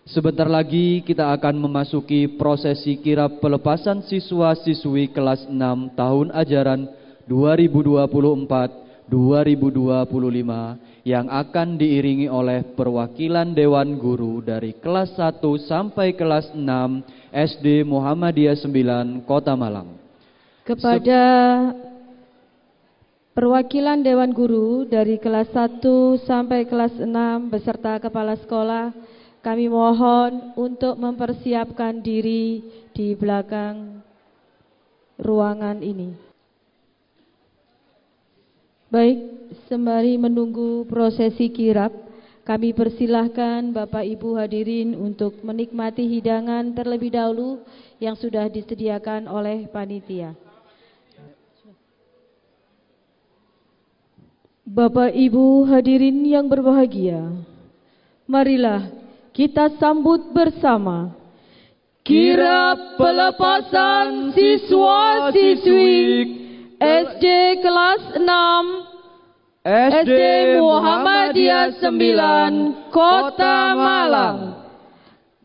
Sebentar lagi kita akan memasuki prosesi kirap pelepasan siswa-siswi kelas 6 tahun ajaran 2024-2025 yang akan diiringi oleh perwakilan Dewan Guru dari kelas 1 sampai kelas 6 SD Muhammadiyah 9 Kota Malang. Kepada perwakilan Dewan Guru dari kelas 1 sampai kelas 6 beserta kepala sekolah, kami mohon untuk mempersiapkan diri di belakang ruangan ini. Baik, sembari menunggu prosesi kirap, kami persilahkan Bapak Ibu hadirin untuk menikmati hidangan terlebih dahulu yang sudah disediakan oleh panitia. Bapak Ibu hadirin yang berbahagia, marilah kita sambut bersama kirap pelepasan siswa-siswi SD kelas 6 SD Muhammadiyah 9 Kota Malang,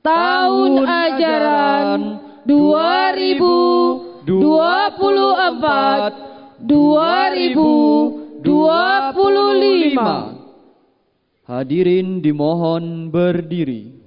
tahun ajaran 2024-2025. Hadirin dimohon berdiri.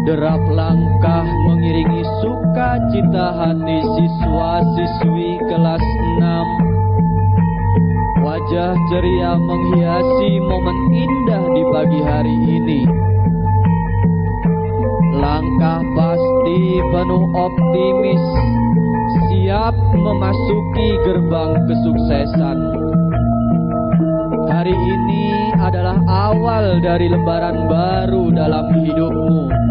Derap langkah mengiringi sukacita hati siswa-siswi kelas 6. Wajah ceria menghiasi momen indah di pagi hari ini. Langkah pasti penuh optimis, siap memasuki gerbang kesuksesan. Hari ini adalah awal dari lembaran baru dalam hidupmu.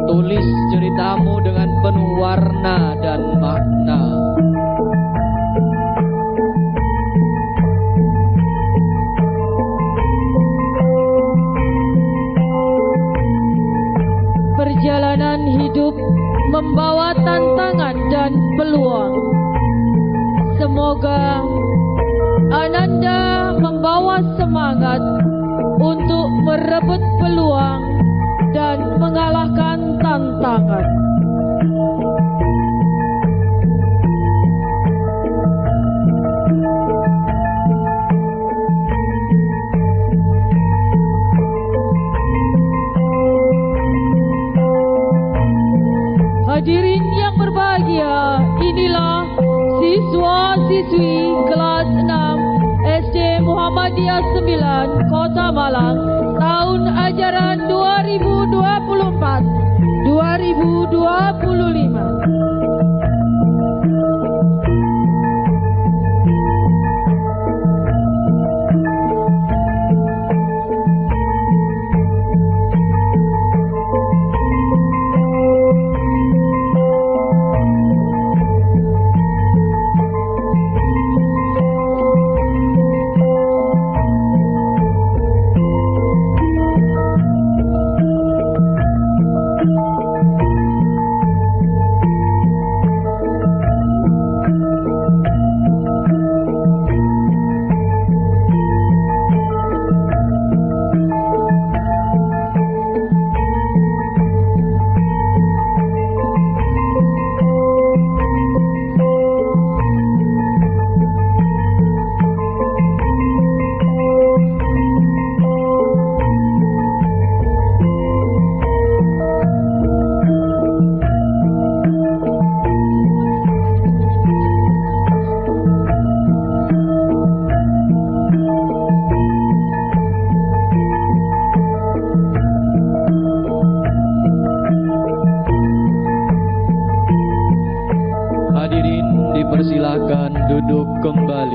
Tulis ceritamu dengan penuh warna dan makna. Perjalanan hidup membawa tantangan dan peluang. Semoga Ananda membawa semangat untuk merebut peluang dan mengalahkan tantangan. Hadirin yang berbahagia, inilah siswa-siswi kelas 6 SD Muhammadiyah 9 Kota Malang, tahun ajaran 2024-2025.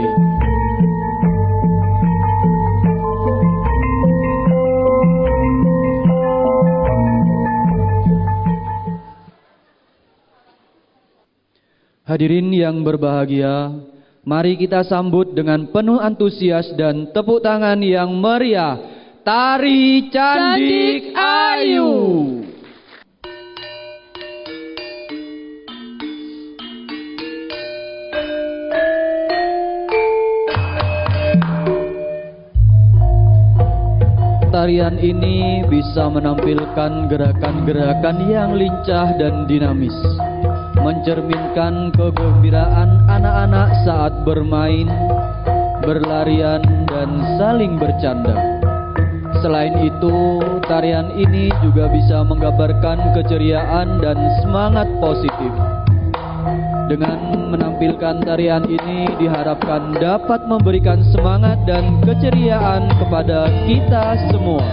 kembali. Hadirin yang berbahagia, mari kita sambut dengan penuh antusias dan tepuk tangan yang meriah, Tari Candik Ayu. Tarian ini bisa menampilkan gerakan-gerakan yang lincah dan dinamis, mencerminkan kegembiraan anak-anak saat bermain, berlarian, dan saling bercanda. Selain itu, tarian ini juga bisa menggambarkan keceriaan dan semangat positif. Dengan menampilkan tarian ini diharapkan dapat memberikan semangat dan keceriaan kepada kita semua.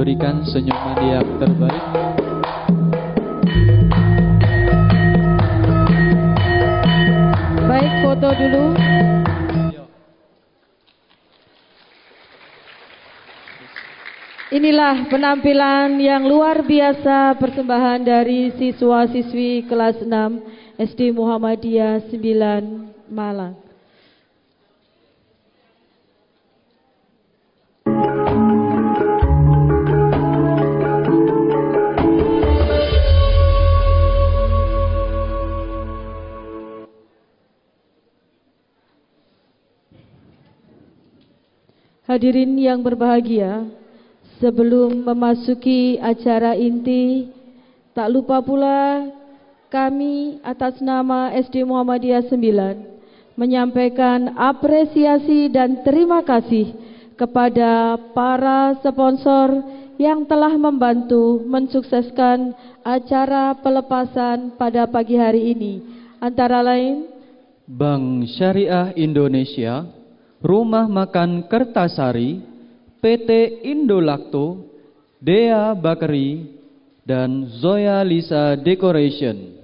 memberikan senyuman yang terbaik. Baik, foto dulu. Inilah penampilan yang luar biasa persembahan dari siswa-siswi kelas 6 SD Muhammadiyah 9 Malang. Hadirin yang berbahagia, sebelum memasuki acara inti, tak lupa pula kami atas nama SD Muhammadiyah 9 menyampaikan apresiasi dan terima kasih kepada para sponsor yang telah membantu mensukseskan acara pelepasan pada pagi hari ini. Antara lain, Bank Syariah Indonesia, Rumah Makan Kertasari, PT Indolakto, Dea Bakery, dan Zoya Lisa Decoration.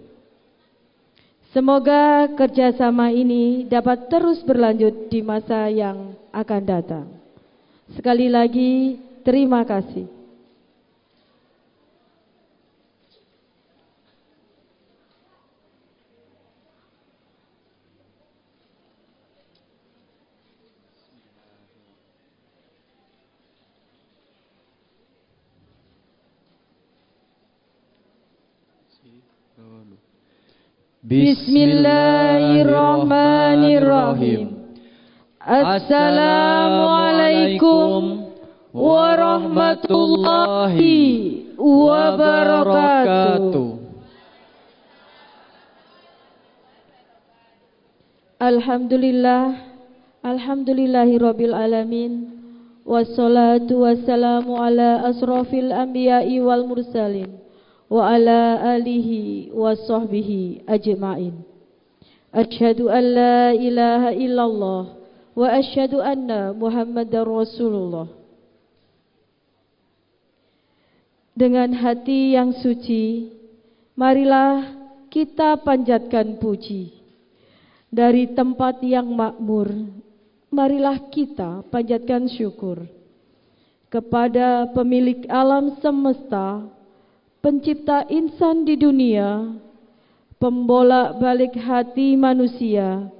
Semoga kerjasama ini dapat terus berlanjut di masa yang akan datang. Sekali lagi, terima kasih. Bismillahirrahmanirrahim. Assalamualaikum warahmatullahi wabarakatuh. Alhamdulillahirabbil alamin. Wassalatu wassalamu ala asrofil anbiya'i wal mursalin wa ala alihi wa sahbihi ajma'in. Asyhadu an la ilaha illallah wa asyhadu anna Muhammadar Rasulullah. Dengan hati yang suci, marilah kita panjatkan puji. Dari tempat yang makmur, marilah kita panjatkan syukur kepada pemilik alam semesta, pencipta insan di dunia, pembolak-balik hati manusia,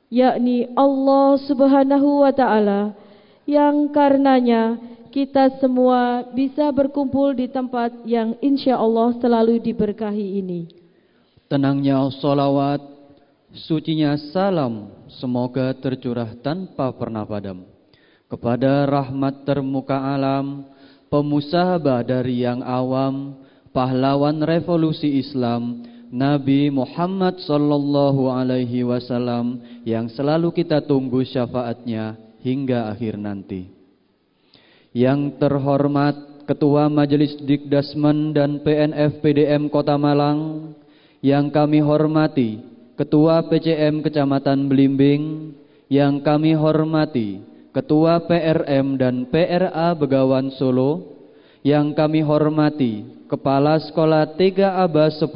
yakni Allah Subhanahu wa Ta'ala, yang karenanya kita semua bisa berkumpul di tempat yang insya Allah selalu diberkahi ini. Tenangnya sholawat, sucinya salam, semoga tercurah tanpa pernah padam kepada rahmat termuka alam, pemusahabah dari yang awam, pahlawan revolusi Islam, Nabi Muhammad sallallahu alaihi wasallam, yang selalu kita tunggu syafaatnya hingga akhir nanti. Yang terhormat Ketua Majelis Dikdasmen dan PNF PDM Kota Malang, yang kami hormati Ketua PCM Kecamatan Belimbing, yang kami hormati Ketua PRM dan PRA Begawan Solo, yang kami hormati Kepala Sekolah 3 Aba 10,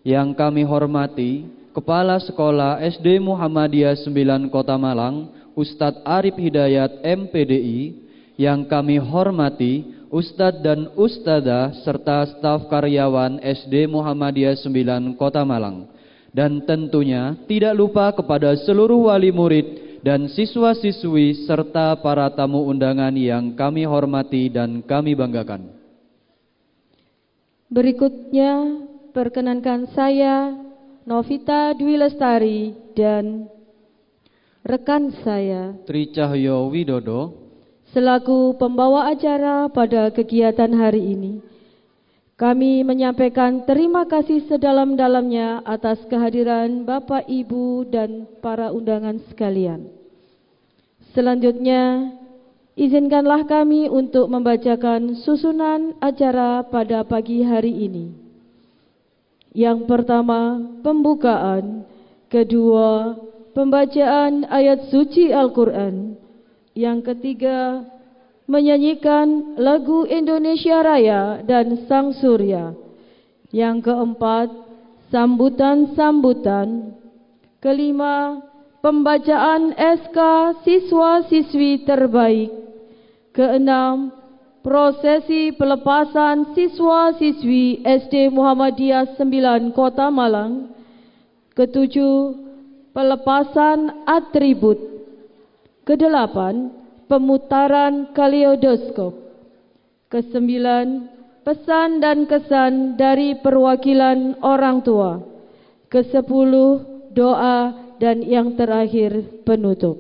yang kami hormati Kepala Sekolah SD Muhammadiyah 9 Kota Malang, Ustadz Arif Hidayat MPDI, yang kami hormati Ustadz dan Ustadzah serta staf karyawan SD Muhammadiyah 9 Kota Malang, dan tentunya tidak lupa kepada seluruh wali murid dan siswa-siswi serta para tamu undangan yang kami hormati dan kami banggakan. Berikutnya, perkenankan saya, Novita Dwi Lestari, dan rekan saya, Tri Cahyo Widodo, selaku pembawa acara pada kegiatan hari ini, kami menyampaikan terima kasih sedalam-dalamnya atas kehadiran Bapak, Ibu, dan para undangan sekalian. Selanjutnya, izinkanlah kami untuk membacakan susunan acara pada pagi hari ini. Yang pertama, pembukaan. Kedua, pembacaan ayat suci Al-Quran. Yang ketiga, menyanyikan lagu Indonesia Raya dan Sang Surya. Yang keempat, sambutan-sambutan. Kelima, pembacaan SK siswa-siswi terbaik. Keenam, prosesi pelepasan siswa-siswi SD Muhammadiyah 9 Kota Malang. Ketujuh, pelepasan atribut. Kedelapan, pemutaran kaleidoskop. Kesembilan, pesan dan kesan dari perwakilan orang tua. Kesepuluh, doa, dan yang terakhir, penutup.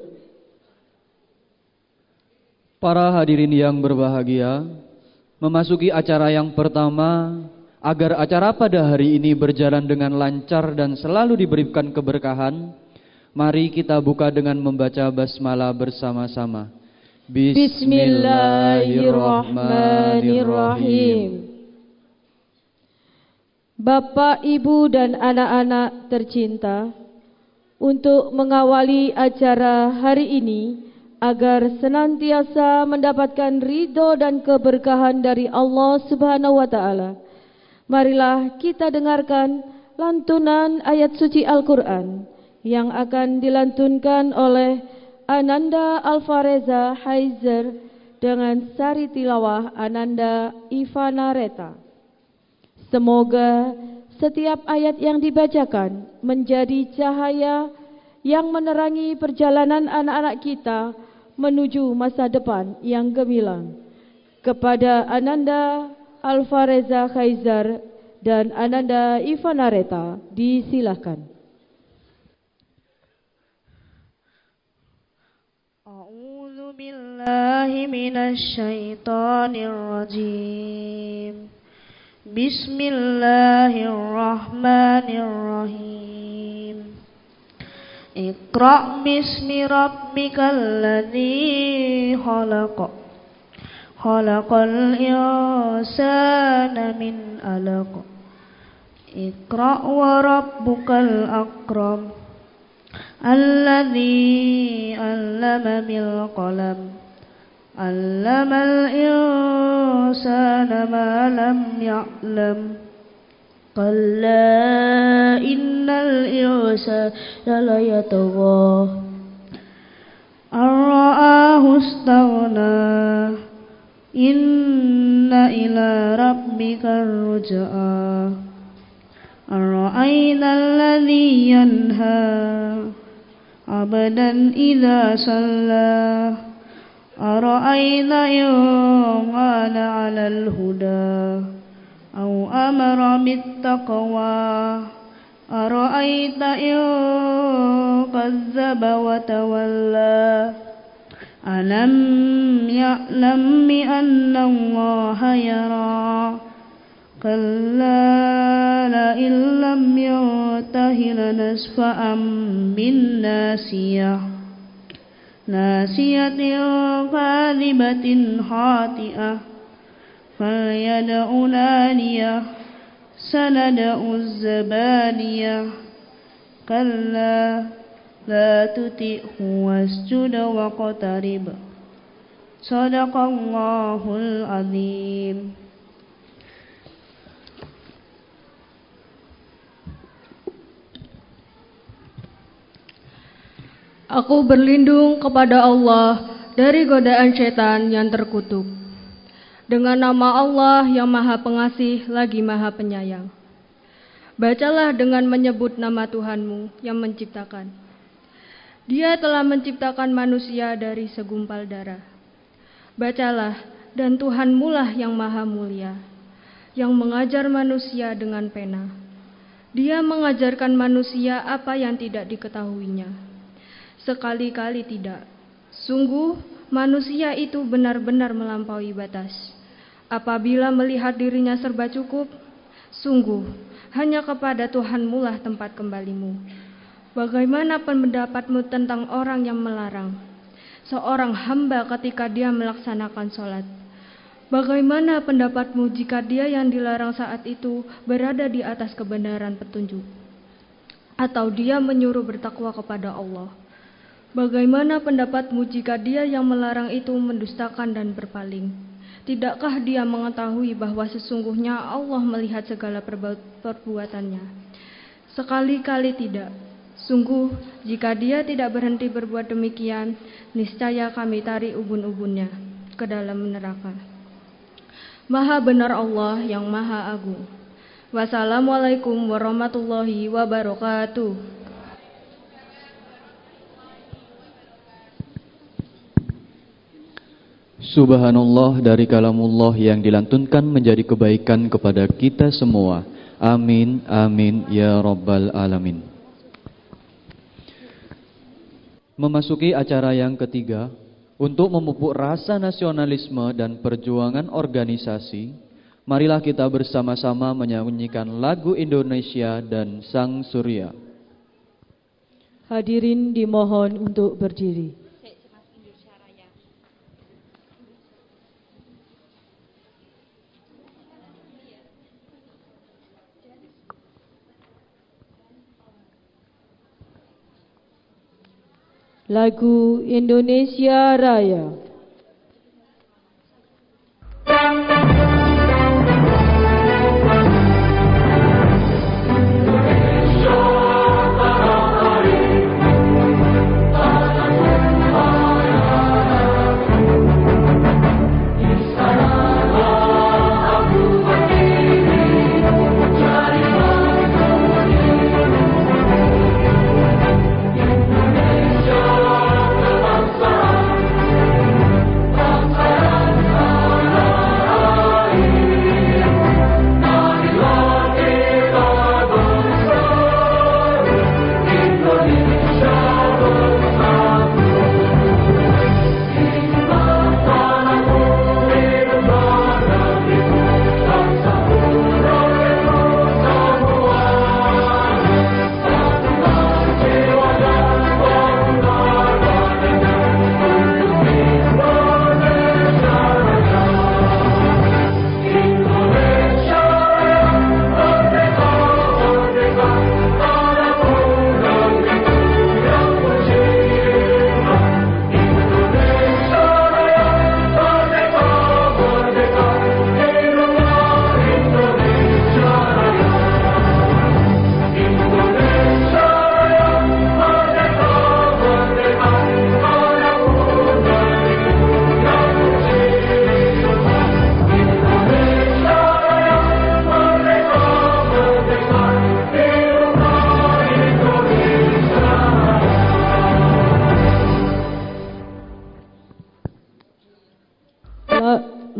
Para hadirin yang berbahagia, memasuki acara yang pertama, agar acara pada hari ini berjalan dengan lancar dan selalu diberikan keberkahan, mari kita buka dengan membaca basmalah bersama-sama. Bismillahirrahmanirrahim. Bapak, Ibu, dan anak-anak tercinta, untuk mengawali acara hari ini, agar senantiasa mendapatkan ridho dan keberkahan dari Allah Subhanahu wa Ta'ala, marilah kita dengarkan lantunan ayat suci Al-Quran yang akan dilantunkan oleh Ananda Alfareza Haizer dengan sari tilawah Ananda Ivanareta. Semoga setiap ayat yang dibacakan menjadi cahaya yang menerangi perjalanan anak-anak kita menuju masa depan yang gemilang. Kepada Ananda Alfareza Haizer dan Ananda Ivanareta, disilahkan. A'udzu billahi minasy syaithanir rajim. Bismillahirrahmanirrahim. Iqra' bismi rabbikal ladzi khalaq. Khalaqal insana min 'alaq. Iqra' wa rabbukal akram. Alladzi 'allama bil qalam. 'Allamal insana ma lam ya'lam. Kalla innal insana la yatagha. Ar-ra'ahu istaghna. Inna ila rabbika ruj'a. Ar-ra'ayna alladhi yanha 'abdan idza shalla. Ar-ra'ayna in kana 'alal huda aw amara bittaqwa. Ar-ra'ayta in kazzaba wa tawalla. Alam ya'lam bi anna Allaha yara. Kalla la illam yantahi lanasfa'an bin nasiyah. Nasiyatin kadhibatin khati'ah. Falyad'u nadiyah. Sanad'u zabaniyah. Kalla la tuti'hu wasjud waqtarib. Shadaqallahul azim. Aku berlindung kepada Allah dari godaan setan yang terkutuk. Dengan nama Allah yang Maha Pengasih lagi Maha Penyayang. Bacalah dengan menyebut nama Tuhanmu yang menciptakan. Dia telah menciptakan manusia dari segumpal darah. Bacalah, dan Tuhanmu lah yang Maha Mulia, yang mengajar manusia dengan pena. Dia mengajarkan manusia apa yang tidak diketahuinya. Sekali-kali tidak. Sungguh manusia itu benar-benar melampaui batas. Apabila melihat dirinya serba cukup, sungguh hanya kepada Tuhanmu lah tempat kembalimu. Bagaimana pendapatmu tentang orang yang melarang seorang hamba ketika dia melaksanakan sholat? Bagaimana pendapatmu jika dia yang dilarang saat itu berada di atas kebenaran petunjuk? Atau dia menyuruh bertakwa kepada Allah? Bagaimana pendapatmu jika dia yang melarang itu mendustakan dan berpaling? Tidakkah dia mengetahui bahwa sesungguhnya Allah melihat segala perbuatannya? Sekali-kali tidak. Sungguh, jika dia tidak berhenti berbuat demikian, niscaya kami tarik ubun-ubunnya ke dalam neraka. Maha benar Allah yang Maha Agung. Wassalamualaikum warahmatullahi wabarakatuh. Subhanallah dari kalamullah yang dilantunkan menjadi kebaikan kepada kita semua. Amin, amin, ya Rabbal Alamin. Memasuki acara yang ketiga, untuk memupuk rasa nasionalisme dan perjuangan organisasi, marilah kita bersama-sama menyanyikan lagu Indonesia dan Sang Surya. Hadirin dimohon untuk berdiri. Lagu Indonesia Raya.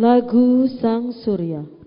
Lagu Sang Surya. Surya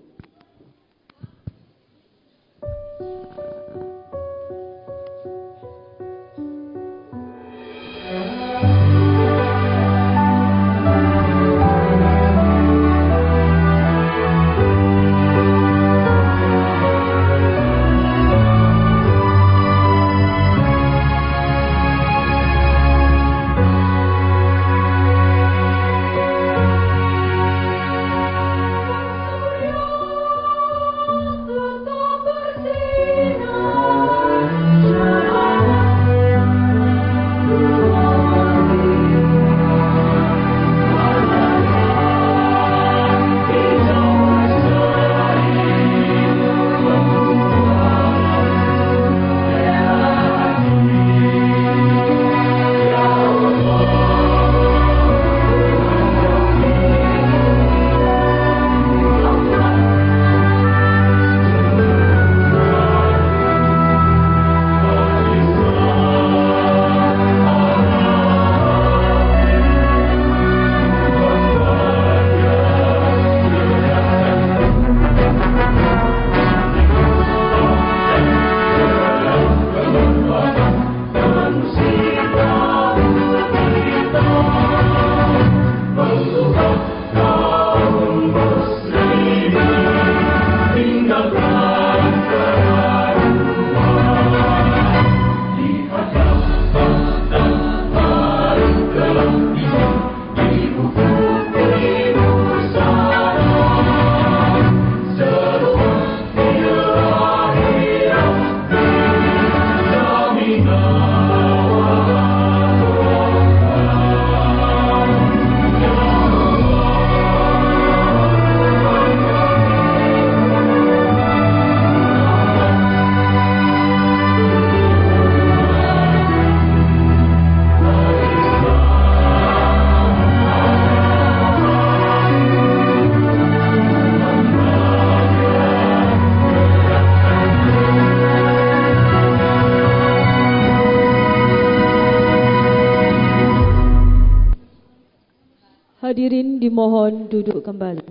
Hadirin dimohon duduk kembali.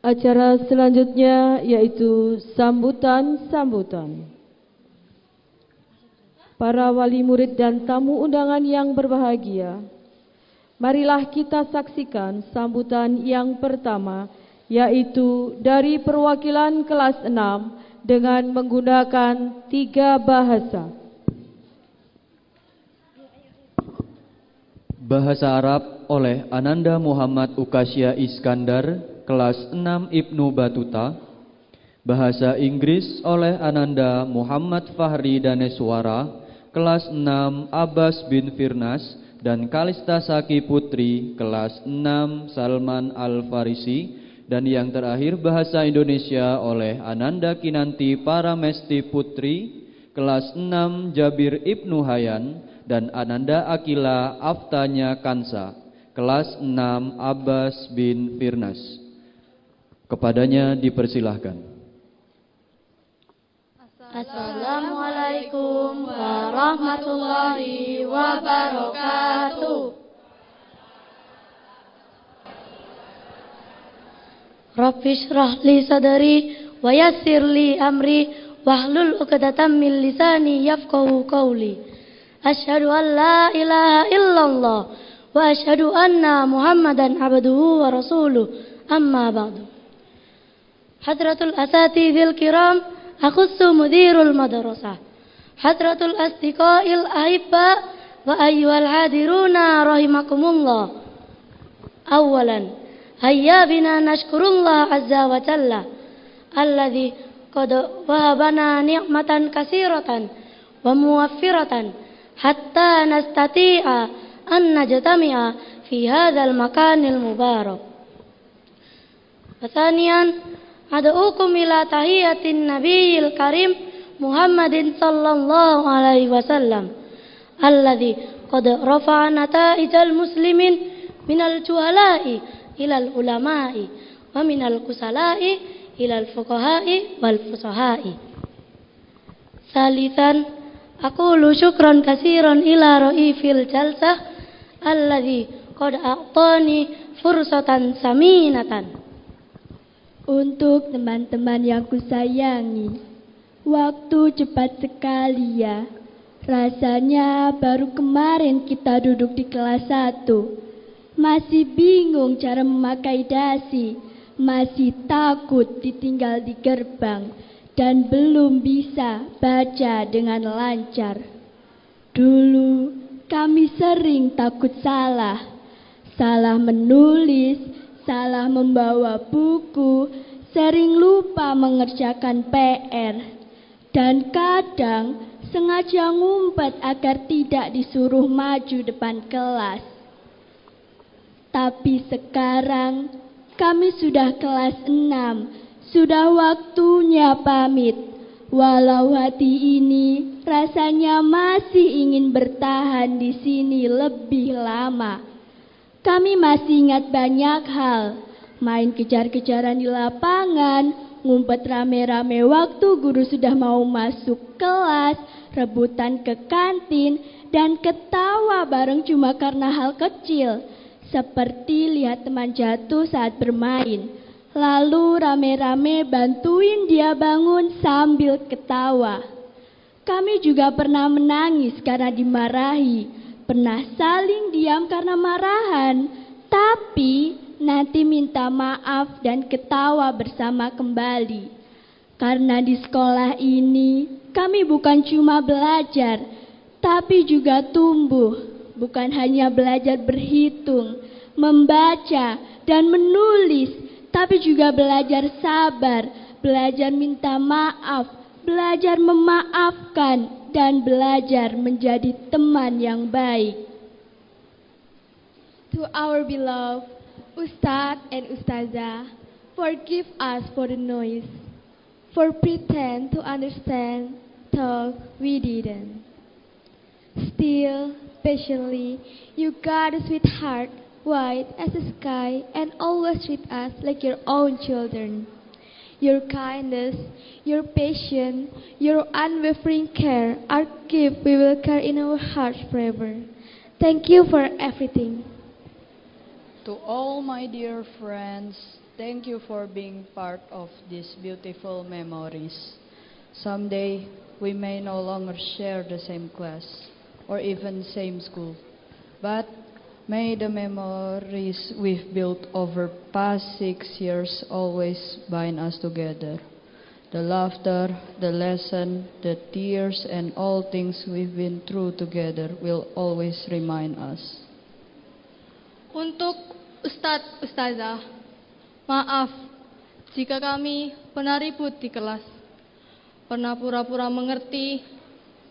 Acara selanjutnya yaitu sambutan-sambutan. Para wali murid dan tamu undangan yang berbahagia, marilah kita saksikan sambutan yang pertama, yaitu dari perwakilan kelas 6 dengan menggunakan 3 bahasa. Bahasa Arab oleh Ananda Muhammad Ukasya Iskandar, kelas 6 Ibnu Batuta. Bahasa Inggris oleh Ananda Muhammad Fahri Daneswara, kelas 6 Abbas bin Firnas, dan Kalista Saki Putri, kelas 6 Salman Al-Farisi. Dan yang terakhir bahasa Indonesia oleh Ananda Kinanti Paramesti Putri, kelas 6 Jabir Ibnu Hayan, dan Ananda Akila Aftanya Kansa, kelas 6 Abbas bin Firnas. Kepadanya dipersilahkan. Assalamualaikum warahmatullahi wabarakatuh. Rabbi shrah li sadri wa yassir li amri wahlul 'uqdatam min lisani yafqahu qawli. Asyhadu an la ilaha illallah wa asyhadu anna Muhammadan abduhu wa rasuluh. Amma ba'du. Hadratul asatidhil kiram, akhussu mudirul madrasah, hadratul asdiqail ahibba, wa ayyuhal hadiruna rahimakumullah. Awalan, hayya bina nashkurullah azza wa jalla alladhi qad wahabana ni'matan kasiratan wa muwaffiratan hatta nastati'a an najtami'a fi hadzal makanil mubarak. Tsaniyan, ad'ukum ila tahiyatin nabiyil karim Muhammadin sallallahu alaihi wasallam alladhi qad rafa'a nata'ijal muslimin minal juhala'i ilal ulama'i wa minal kusala'i ilal fuqaha'i wal fusaha'i. Salisan, aqulu syukran katsiran ila ra'ifil jalsah alladhi qad a'tani fursatan saminatan. Untuk teman-teman yang kusayangi, waktu cepat sekali ya. Rasanya baru kemarin kita duduk di kelas 1. Masih bingung cara memakai dasi, masih takut ditinggal di gerbang, dan belum bisa baca dengan lancar. Dulu kami sering takut salah menulis, salah membawa buku, sering lupa mengerjakan PR, dan kadang sengaja ngumpet agar tidak disuruh maju depan kelas. Tapi sekarang kami sudah kelas 6, sudah waktunya pamit. Walau hati ini rasanya masih ingin bertahan di sini lebih lama. Kami masih ingat banyak hal, main kejar-kejaran di lapangan, ngumpet rame-rame waktu guru sudah mau masuk kelas, rebutan ke kantin, dan ketawa bareng cuma karena hal kecil, seperti lihat teman jatuh saat bermain, lalu rame-rame bantuin dia bangun sambil ketawa. Kami juga pernah menangis karena dimarahi, pernah saling diam karena marahan, tapi nanti minta maaf dan ketawa bersama kembali. Karena di sekolah ini kami bukan cuma belajar, tapi juga tumbuh. Bukan hanya belajar berhitung, membaca, dan menulis, tapi juga belajar sabar, belajar minta maaf, belajar memaafkan, dan belajar menjadi teman yang baik. To our beloved Ustadz and Ustazah, forgive us for the noise, for pretend to understand, thought we didn't. Still, patiently, you got a sweetheart, white as the sky, and always treat us like your own children. your kindness, your patience, your unwavering care are gift we will carry in our hearts forever. Thank you for everything. To all my dear friends, thank you for being part of these beautiful memories. Someday, we may no longer share the same class or even same school, but may the memories we've built over past 6 years always bind us together. The laughter, the lesson, the tears, and all things we've been through together will always remind us. Untuk Ustadz, Ustazah, maaf jika kami pernah ribut di kelas, pernah pura-pura mengerti,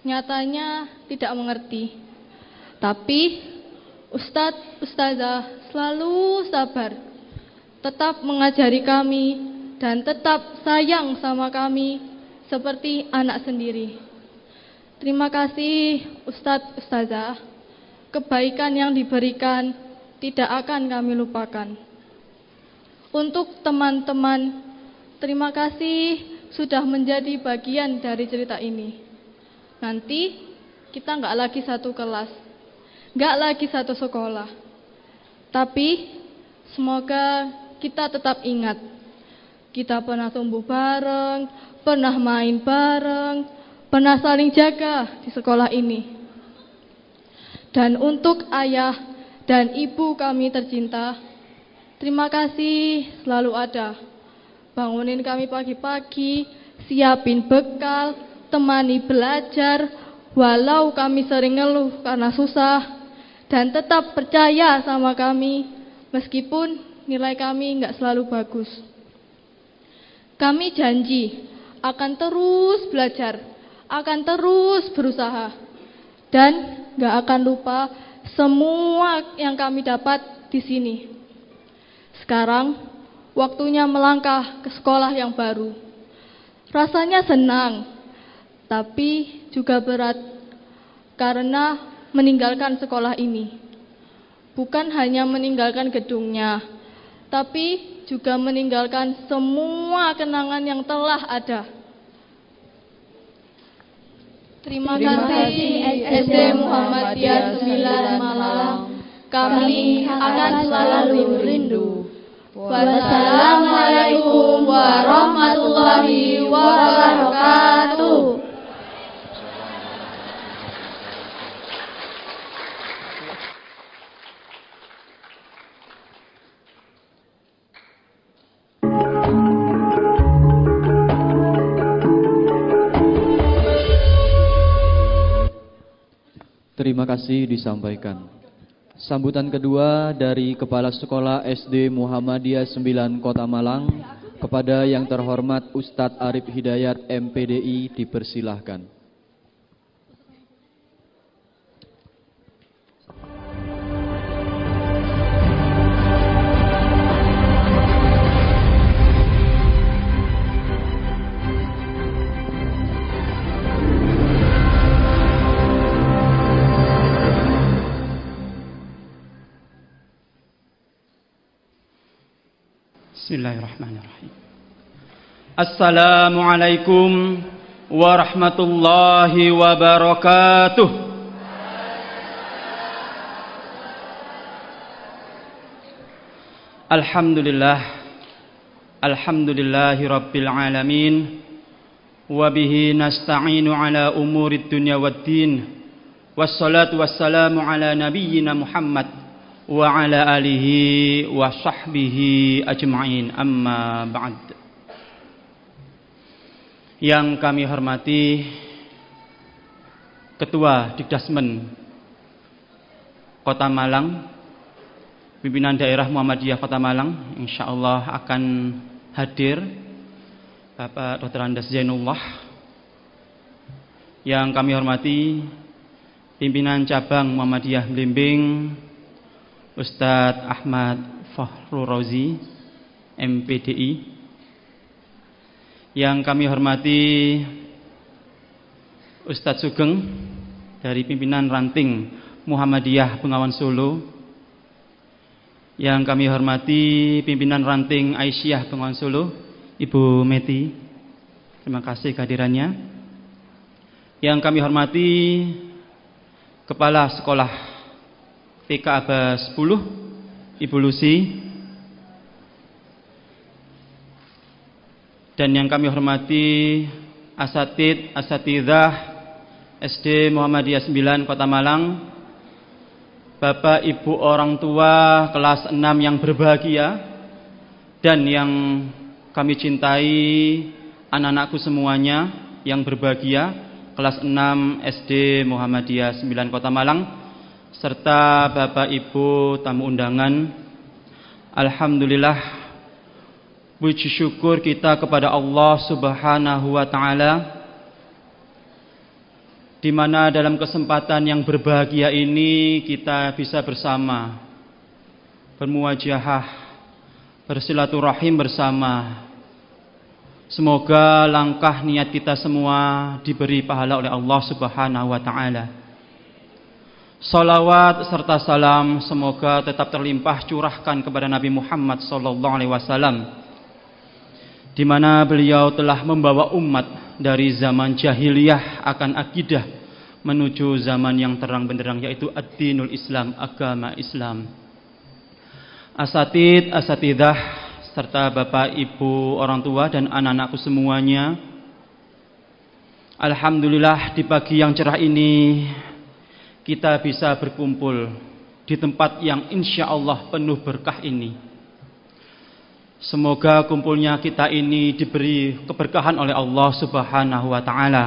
nyatanya tidak mengerti. Tapi Ustadz, Ustazah selalu sabar, tetap mengajari kami dan tetap sayang sama kami seperti anak sendiri. Terima kasih Ustadz, Ustazah, kebaikan yang diberikan tidak akan kami lupakan. Untuk teman-teman, terima kasih sudah menjadi bagian dari cerita ini. Nanti kita nggak lagi satu kelas, nggak lagi satu sekolah. Tapi semoga kita tetap ingat, kita pernah tumbuh bareng, pernah main bareng, pernah saling jaga di sekolah ini. Dan untuk ayah dan ibu kami tercinta, terima kasih selalu ada. Bangunin kami pagi-pagi, siapin bekal, temani belajar, walau kami sering ngeluh karena susah, dan tetap percaya sama kami, meskipun nilai kami nggak selalu bagus. Kami janji akan terus belajar, akan terus berusaha, dan nggak akan lupa semua yang kami dapat di sini. Sekarang waktunya melangkah ke sekolah yang baru. Rasanya senang, tapi juga berat karena meninggalkan sekolah ini. Bukan hanya meninggalkan gedungnya, tapi juga meninggalkan semua kenangan yang telah ada. Terima kasih SD Muhammadiyah 9 Malang. Kami akan selalu rindu. Wassalamualaikum warahmatullahi wabarakatuh. Terima kasih disampaikan. Sambutan kedua dari Kepala Sekolah SD Muhammadiyah 9 Kota Malang kepada yang terhormat Ustadz Arif Hidayat MPDI dipersilahkan. Bismillahirrahmanirrahim. Assalamualaikum warahmatullahi wabarakatuh. Alhamdulillahi rabbil alamin. Wabihi nasta'inu ala umurid dunya waddin. Wassalatu wassalamu ala nabiyyina Muhammad wa ala alihi wa sahbihi ajma'in, amma ba'd. Yang kami hormati Ketua Dikdasmen Kota Malang, pimpinan daerah Muhammadiyah Kota Malang, insyaallah akan hadir Bapak Dr. Andes Zainullah. Yang kami hormati pimpinan cabang Muhammadiyah Blimbing Ustadz Ahmad Fahru Rozi MPDI. Yang kami hormati Ustadz Sugeng dari pimpinan ranting Muhammadiyah Bengawan Solo. Yang kami hormati pimpinan ranting Aisyah Bengawan Solo Ibu Meti, terima kasih kehadirannya. Yang kami hormati Kepala Sekolah TK Aba 10, Ibu Lucy. Dan yang kami hormati asatid, asatidzah SD Muhammadiyah 9 Kota Malang, Bapak Ibu orang tua kelas 6 yang berbahagia, dan yang kami cintai anak-anakku semuanya yang berbahagia, kelas 6 SD Muhammadiyah 9 Kota Malang, serta Bapak Ibu tamu undangan. Alhamdulillah, puji syukur kita kepada Allah Subhanahu wa Ta'ala, di mana dalam kesempatan yang berbahagia ini kita bisa bersama, bermuwajahah, bersilaturahim bersama. Semoga langkah niat kita semua diberi pahala oleh Allah Subhanahu wa Ta'ala. Salawat serta salam semoga tetap terlimpah curahkan kepada Nabi Muhammad SAW, di mana beliau telah membawa umat dari zaman jahiliyah akan akidah menuju zaman yang terang benderang, yaitu ad-dinul Islam, agama Islam. Asatid, asatidah, serta Bapak Ibu orang tua dan anak-anakku semuanya, alhamdulillah di pagi yang cerah ini kita bisa berkumpul di tempat yang insya Allah penuh berkah ini. Semoga kumpulnya kita ini diberi keberkahan oleh Allah Subhanahu wa Ta'ala.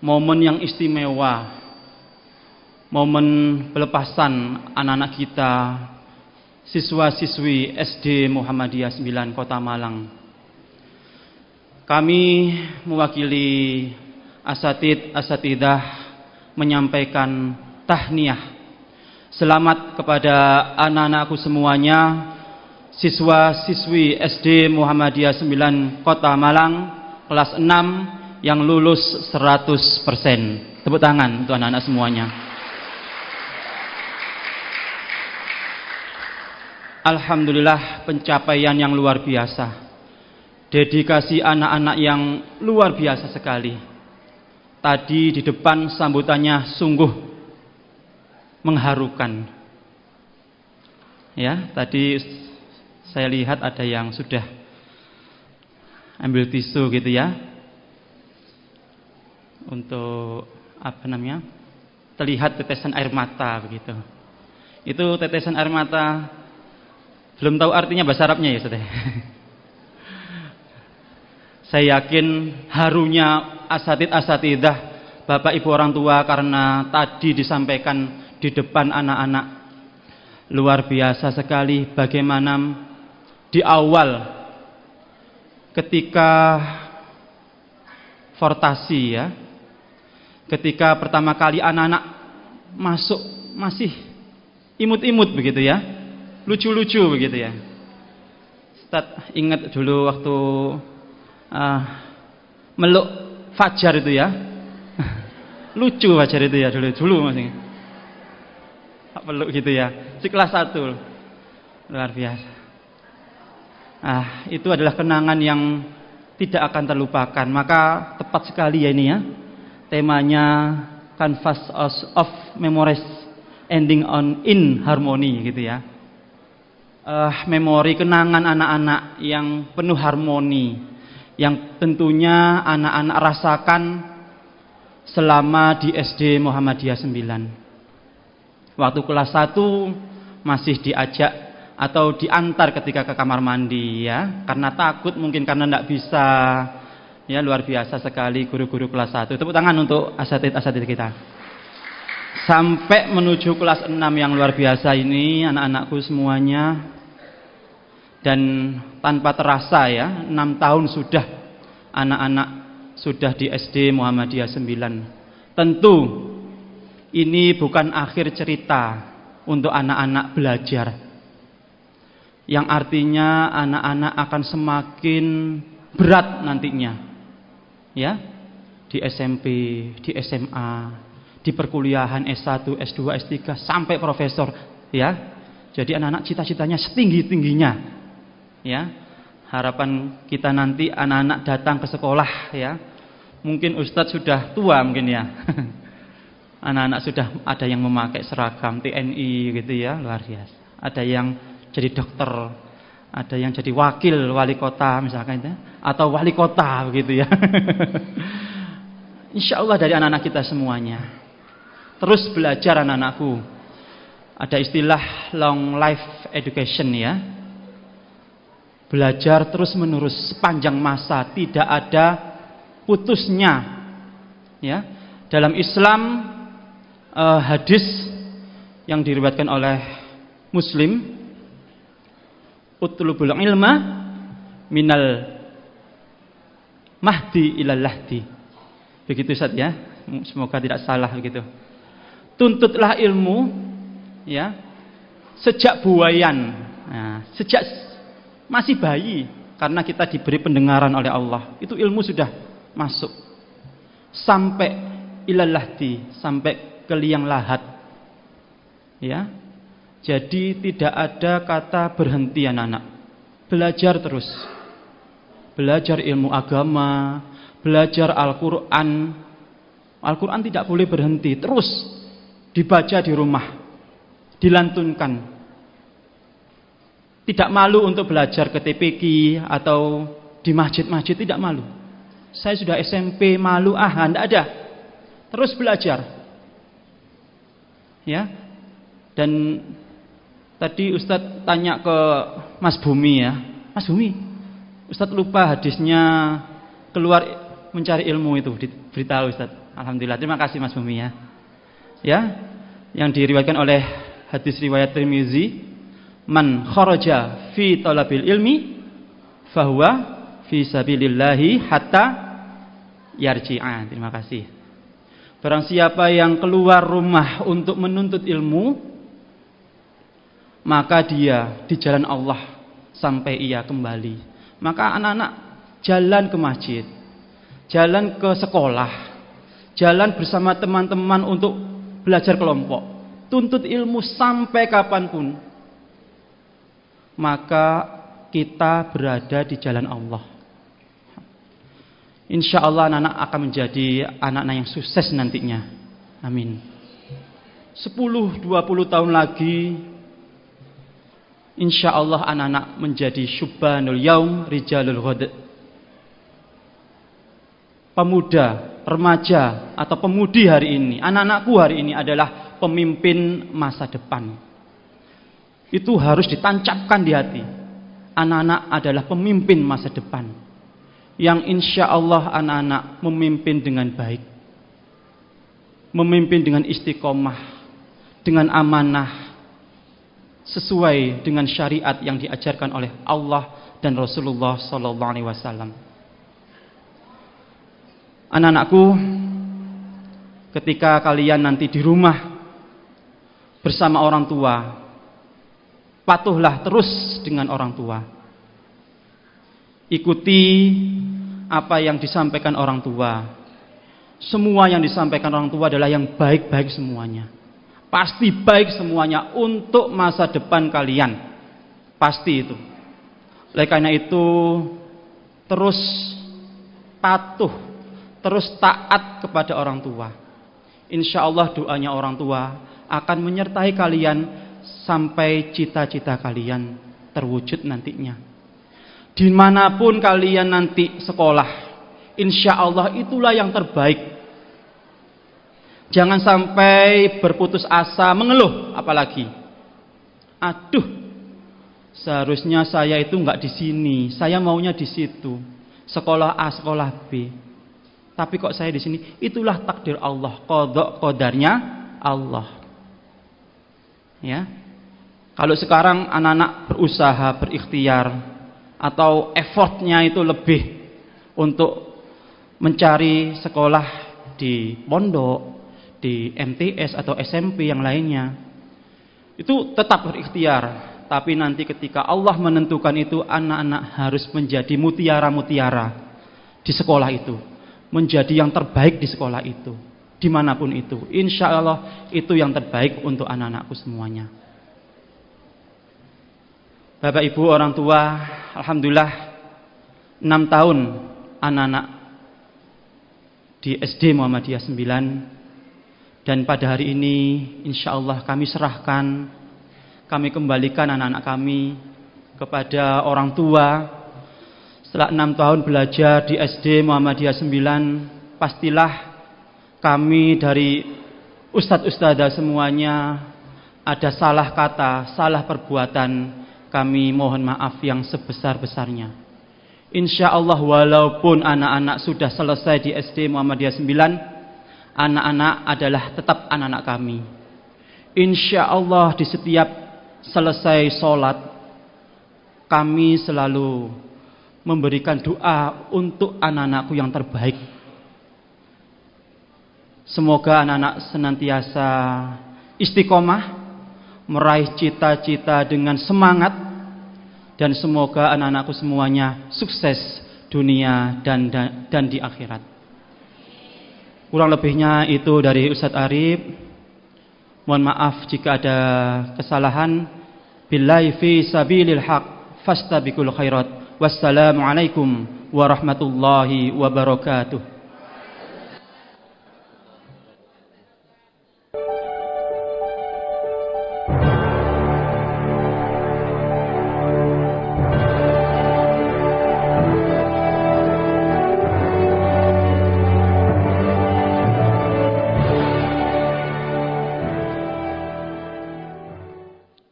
Momen yang istimewa, momen pelepasan anak-anak kita, siswa-siswi SD Muhammadiyah 9 Kota Malang. Kami mewakili asatid, asatidah menyampaikan tahniah selamat kepada anak-anakku semuanya, siswa-siswi SD Muhammadiyah 9 Kota Malang kelas 6 yang lulus 100%. Tepuk tangan untuk anak-anak semuanya. Alhamdulillah, pencapaian yang luar biasa. Dedikasi anak-anak yang luar biasa sekali. Tadi di depan sambutannya sungguh mengharukan. Ya, tadi saya lihat ada yang sudah ambil tisu gitu ya, untuk terlihat tetesan air mata begitu. Itu tetesan air mata, belum tahu artinya bahasa Arabnya ya Ustaz. Saya yakin harunya asatid-asatidah, Bapak Ibu orang tua, karena tadi disampaikan di depan anak-anak. Luar biasa sekali bagaimana di awal ketika fortasi ya, ketika pertama kali anak-anak masuk masih imut-imut begitu ya, lucu-lucu begitu ya. Ustaz ingat dulu waktu meluk fajar itu ya. Lucu fajar itu ya dulu masih. Peluk gitu ya. Si kelas 1. Luar biasa. Itu adalah kenangan yang tidak akan terlupakan. Maka tepat sekali ya ini ya. Temanya Canvas of Memories Ending on in Harmony gitu ya. Memori kenangan anak-anak yang penuh harmoni, yang tentunya anak-anak rasakan selama di SD Muhammadiyah 9. Waktu kelas 1 masih diajak atau diantar ketika ke kamar mandi ya, karena takut, mungkin karena tidak bisa. Ya, luar biasa sekali guru-guru kelas 1. Tepuk tangan untuk asatid-asatid kita. Sampai menuju kelas 6 yang luar biasa ini anak-anakku semuanya. Dan tanpa terasa ya, 6 tahun sudah anak-anak sudah di SD Muhammadiyah 9. Tentu ini bukan akhir cerita untuk anak-anak belajar. Yang artinya anak-anak akan semakin berat nantinya. Ya, di SMP, di SMA, di perkuliahan S1, S2, S3 sampai profesor ya. Jadi anak-anak cita-citanya setinggi-tingginya. Ya. Harapan kita nanti anak-anak datang ke sekolah ya. Mungkin Ustadz sudah tua mungkin ya. Anak-anak sudah ada yang memakai seragam TNI gitu ya, luar biasa. Ada yang jadi dokter, ada yang jadi wakil wali kota misalkan ya, atau wali kota begitu ya. Insya Allah dari anak-anak kita semuanya. Terus belajar anak-anakku. Ada istilah long life education ya. Belajar terus menerus sepanjang masa, tidak ada putusnya. Ya. Dalam Islam hadis yang diriwayatkan oleh Muslim, utlubul ilma minal mahdi ilal lahdi. Begitu Ustaz ya. Semoga tidak salah begitu. Tuntutlah ilmu ya sejak buayan. Nah, sejak masih bayi, karena kita diberi pendengaran oleh Allah. Itu ilmu sudah masuk sampai ilal lahdi, sampai ke liang lahat. Ya. Jadi tidak ada kata berhenti anak-anak. Belajar terus. Belajar ilmu agama, belajar Al-Qur'an. Al-Qur'an tidak boleh berhenti, terus dibaca di rumah, dilantunkan. Tidak malu untuk belajar ke TPQ atau di masjid-masjid, tidak malu. Saya sudah SMP malu, tidak ada. Terus belajar. Ya. Dan tadi Ustadz tanya ke Mas Bumi ya. Mas Bumi, Ustadz lupa hadisnya keluar mencari ilmu itu, diberitahu Ustadz. Alhamdulillah, terima kasih Mas Bumi ya. Ya, yang diriwayatkan oleh hadis riwayat Tirmizi, man kharaja fi talabil ilmi fahuwa fi sabilillahi hatta yarji'a. Terima kasih. Barang siapa yang keluar rumah untuk menuntut ilmu, maka dia di jalan Allah sampai ia kembali. Maka anak-anak jalan ke masjid, jalan ke sekolah, jalan bersama teman-teman untuk belajar kelompok, tuntut ilmu sampai kapanpun. Maka kita berada di jalan Allah. Insya Allah anak-anak akan menjadi anak-anak yang sukses nantinya. Amin. 10-20 tahun lagi, insya Allah anak-anak menjadi syubbanul yaum rijalul ghad. Pemuda, remaja atau pemudi hari ini, anak-anakku hari ini adalah pemimpin masa depan. Itu harus ditancapkan di hati. Anak-anak adalah pemimpin masa depan, yang insya Allah anak-anak memimpin dengan baik, memimpin dengan istiqomah, dengan amanah, sesuai dengan syariat yang diajarkan oleh Allah dan Rasulullah SAW. Anak-anakku, ketika kalian nanti di rumah bersama orang tua, patuhlah terus dengan orang tua. Ikuti apa yang disampaikan orang tua. Semua yang disampaikan orang tua adalah yang baik-baik semuanya. Pasti baik semuanya untuk masa depan kalian. Pasti itu. Oleh karena itu, terus patuh, terus taat kepada orang tua. Insya Allah doanya orang tua akan menyertai kalian sampai cita-cita kalian terwujud nantinya. Dimanapun kalian nanti sekolah, insya Allah itulah yang terbaik. Jangan sampai berputus asa, mengeluh apalagi. Aduh, seharusnya saya itu nggak di sini, saya maunya di situ. Sekolah A, sekolah B. Tapi kok saya di sini? Itulah takdir Allah, qada qadarnya Allah. Ya. Kalau sekarang anak-anak berusaha, berikhtiar, atau effortnya itu lebih untuk mencari sekolah di pondok, di MTS atau SMP yang lainnya, itu tetap berikhtiar. Tapi nanti ketika Allah menentukan itu, anak-anak harus menjadi mutiara-mutiara di sekolah itu, menjadi yang terbaik di sekolah itu, dimanapun itu. Insya Allah itu yang terbaik untuk anak-anakku semuanya. Bapak Ibu orang tua, alhamdulillah 6 tahun anak-anak di SD Muhammadiyah 9, dan pada hari ini insya Allah kami serahkan, kami kembalikan anak-anak kami kepada orang tua. Setelah 6 tahun belajar di SD Muhammadiyah 9, pastilah kami dari ustadz-ustadzah semuanya ada salah kata, salah perbuatan, kami mohon maaf yang sebesar-besarnya. Insya Allah walaupun anak-anak sudah selesai di SD Muhammadiyah 9, anak-anak adalah tetap anak-anak kami. Insya Allah di setiap selesai sholat, kami selalu memberikan doa untuk anak-anakku yang terbaik. Semoga anak-anak senantiasa istiqomah, meraih cita-cita dengan semangat, dan semoga anak-anakku semuanya sukses dunia dan di akhirat. Kurang lebihnya itu dari Ustadz Arif. Mohon maaf jika ada kesalahan. Billahi fi sabilil haq fastabiqul khairat. Wassalamualaikum warahmatullahi wabarakatuh.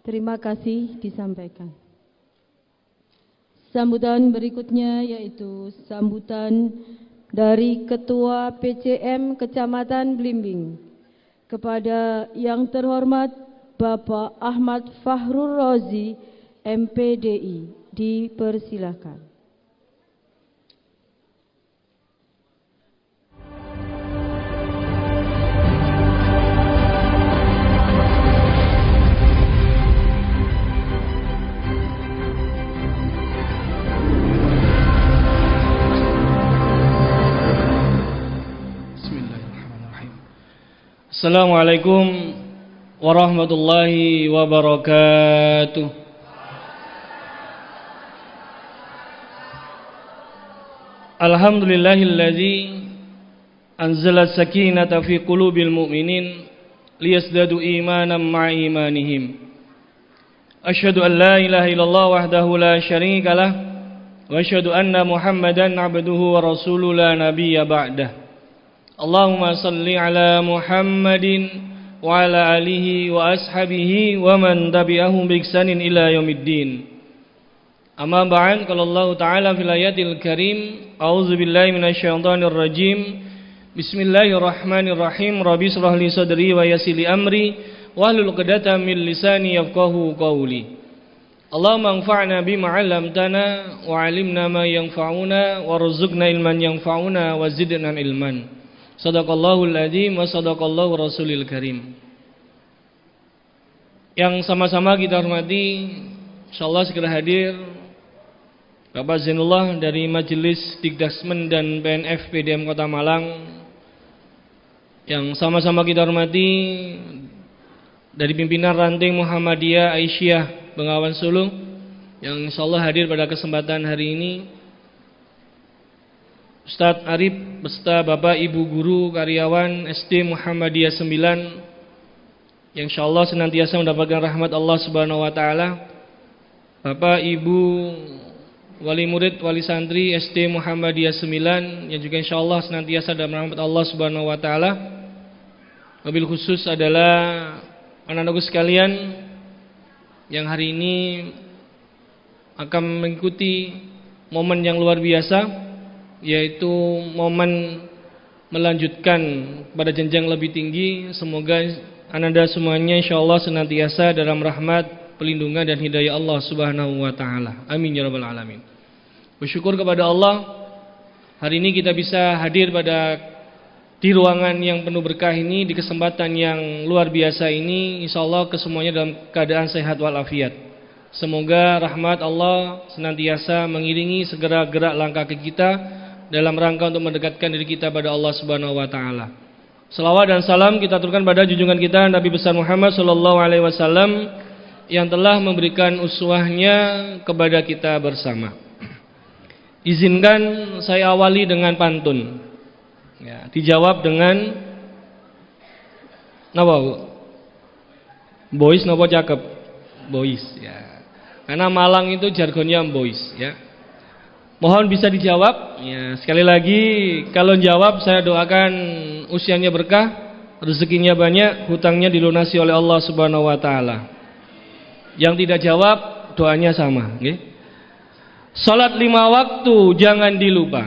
Terima kasih disampaikan. Sambutan berikutnya yaitu sambutan dari Ketua PCM Kecamatan Blimbing kepada yang terhormat Bapak Ahmad Fahrul Rozi, MPDI. Dipersilakan. Assalamualaikum warahmatullahi wabarakatuh. Alhamdulillahilladzi anzala sakinata fi qulubil mu'minin liyazdadu imanan ma'a imanihim. Asyhadu an la ilaha illallah wahdahu la syarika lah wa asyhadu anna Muhammadan abduhu wa rasuluhu la nabiyya ba'dah. Allahumma salli ala Muhammadin wa ala alihi wa ashabihi wa man tabi'ahum bi ihsanin ila yaumiddin. Amma ba'd, qala Allah Ta'ala fil ayatil karim, a'udzu billahi minasyaitonir rajim. Bismillahirrahmanirrahim. Rabbi shrah li sadri wa yassir li amri wahlul 'uqdatam min lisani yafqahu qawli. Allahumma anfa'na bima 'allamtana wa 'allimna ma yanfa'una warzuqna ilman yanfa'una wa zidna ilman. Sadaqallahul adzim wa sadaqallahu rasulil karim. Yang sama-sama kita hormati, insyaallah segera hadir Bapak Zainullah dari Majelis Dikdasmen dan PNF PDM Kota Malang. Yang sama-sama kita hormati dari pimpinan ranting Muhammadiyah Aisyah Bengawan Solo yang insyaallah hadir pada kesempatan hari ini. Ustadz Arif beserta Bapak Ibu guru karyawan SD Muhammadiyah 9 yang insyaallah senantiasa mendapatkan rahmat Allah Subhanahu wa taala. Bapak Ibu wali murid, wali santri SD Muhammadiyah 9 yang juga insyaallah senantiasa dalam rahmat Allah Subhanahu wa taala. Wabil khusus adalah anak-anakku sekalian yang hari ini akan mengikuti momen yang luar biasa, yaitu momen melanjutkan pada jenjang lebih tinggi. Semoga anda semuanya insyaallah senantiasa dalam rahmat, pelindungan dan hidayah Allah Subhanahu wa taala. Amin ya rabbal alamin. Bersyukur kepada Allah, hari ini kita bisa hadir di ruangan yang penuh berkah ini, di kesempatan yang luar biasa ini. Insyaallah kesemuanya dalam keadaan sehat walafiat. Semoga rahmat Allah senantiasa mengiringi segera gerak langkah kita dalam rangka untuk mendekatkan diri kita pada Allah Subhanahu wa taala. Selawat dan salam kita aturkan pada junjungan kita Nabi besar Muhammad sallallahu alaihi wasallam yang telah memberikan uswahnya kepada kita bersama. izinkan saya awali dengan pantun. Ya, dijawab dengan napa, Bu? Boys napa cakep? Boys ya. Karena Malang itu jargonnya boys ya. Mohon bisa dijawab. Ya, sekali lagi kalau jawab saya doakan usianya berkah, rezekinya banyak, hutangnya dilunasi oleh Allah Subhanahu wa taala. Yang tidak jawab doanya sama, nggih. Salat 5 waktu jangan dilupa.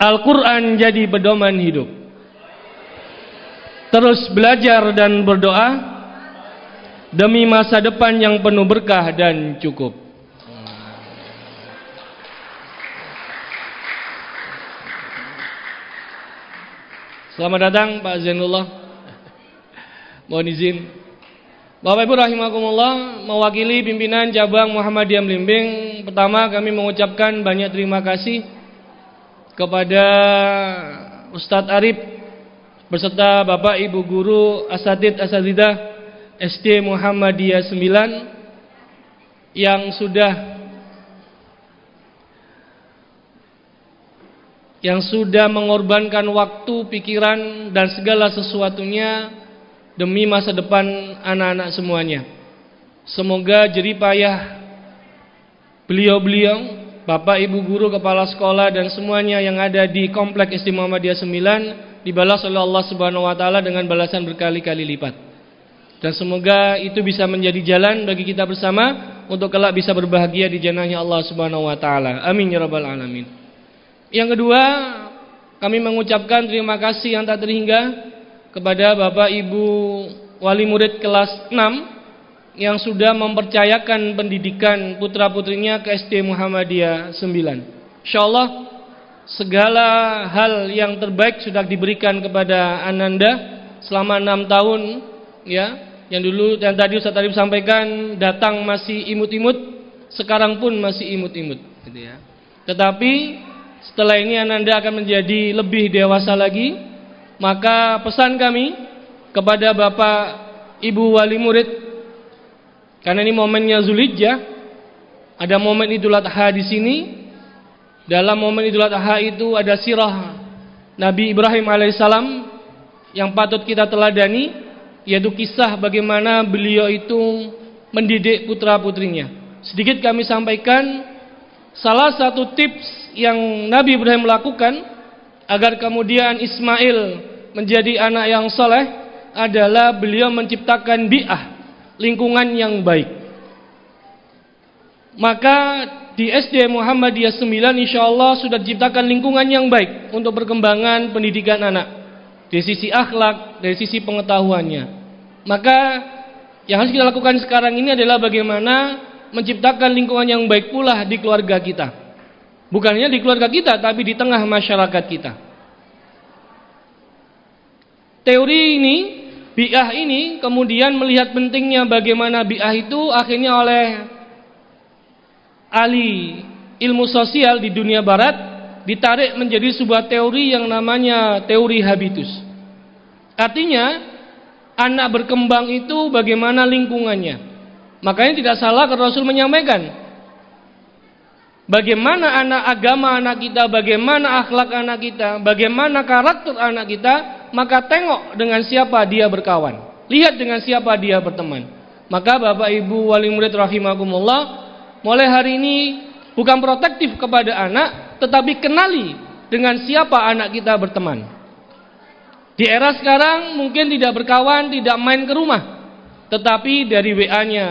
Al-Qur'an jadi pedoman hidup. Terus belajar dan berdoa demi masa depan yang penuh berkah dan cukup. Selamat datang Pak Zainullah. Mohon izin. Bapak Ibu rahimakumullah, mewakili pimpinan cabang Muhammadiyah Blimbing, pertama kami mengucapkan banyak terima kasih kepada Ustadz Arif beserta Bapak Ibu guru asatidz asatidzah SD Muhammadiyah 9 yang sudah mengorbankan waktu, pikiran dan segala sesuatunya demi masa depan anak-anak semuanya. Semoga jerih payah beliau-beliau, Bapak Ibu guru, kepala sekolah dan semuanya yang ada di Komplek SD Muhammadiyah 9 dibalas oleh Allah Subhanahu wa taala dengan balasan berkali-kali lipat. Dan semoga itu bisa menjadi jalan bagi kita bersama untuk kelak bisa berbahagia di jannahnya Allah Subhanahu wa taala. Amin ya rabbal alamin. Yang kedua, kami mengucapkan terima kasih yang tak terhingga kepada Bapak Ibu wali murid kelas 6 yang sudah mempercayakan pendidikan putra-putrinya ke SD Muhammadiyah 9. Insyaallah segala hal yang terbaik sudah diberikan kepada Ananda selama 6 tahun ya. Yang tadi Ustaz Arif sampaikan datang masih imut-imut, sekarang pun masih imut-imut gitu ya. Tetapi setelah ini Ananda akan menjadi lebih dewasa lagi. Maka pesan kami kepada Bapak Ibu wali murid, karena ini momennya Zulhijjah, ada momen Idul Adha di sini. Dalam momen Idul Adha itu ada sirah Nabi Ibrahim alaihissalam yang patut kita teladani, yaitu kisah bagaimana beliau itu mendidik putra-putrinya. Sedikit kami sampaikan salah satu tips yang Nabi Ibrahim lakukan agar kemudian Ismail menjadi anak yang soleh adalah beliau menciptakan bi'ah, lingkungan yang baik. Maka di SD Muhammadiyah 9 insyaallah sudah diciptakan lingkungan yang baik untuk perkembangan pendidikan anak dari sisi akhlak, dari sisi pengetahuannya. Maka yang harus kita lakukan sekarang ini adalah bagaimana menciptakan lingkungan yang baik pula di keluarga kita. Bukan hanya di keluarga kita, tapi di tengah masyarakat kita. Teori ini, bi'ah ini, kemudian melihat pentingnya bagaimana bi'ah itu akhirnya oleh ahli ilmu sosial di dunia barat ditarik menjadi sebuah teori yang namanya teori habitus. Artinya, anak berkembang itu bagaimana lingkungannya. Makanya tidak salah kalau Rasul menyampaikan, bagaimana agama anak kita, bagaimana akhlak anak kita, bagaimana karakter anak kita, maka tengok dengan siapa dia berkawan, lihat dengan siapa dia berteman. Maka Bapak Ibu wali murid rahimakumullah, mulai hari ini bukan protektif kepada anak, tetapi kenali dengan siapa anak kita berteman. Di era sekarang mungkin tidak berkawan, tidak main ke rumah, tetapi dari WA-nya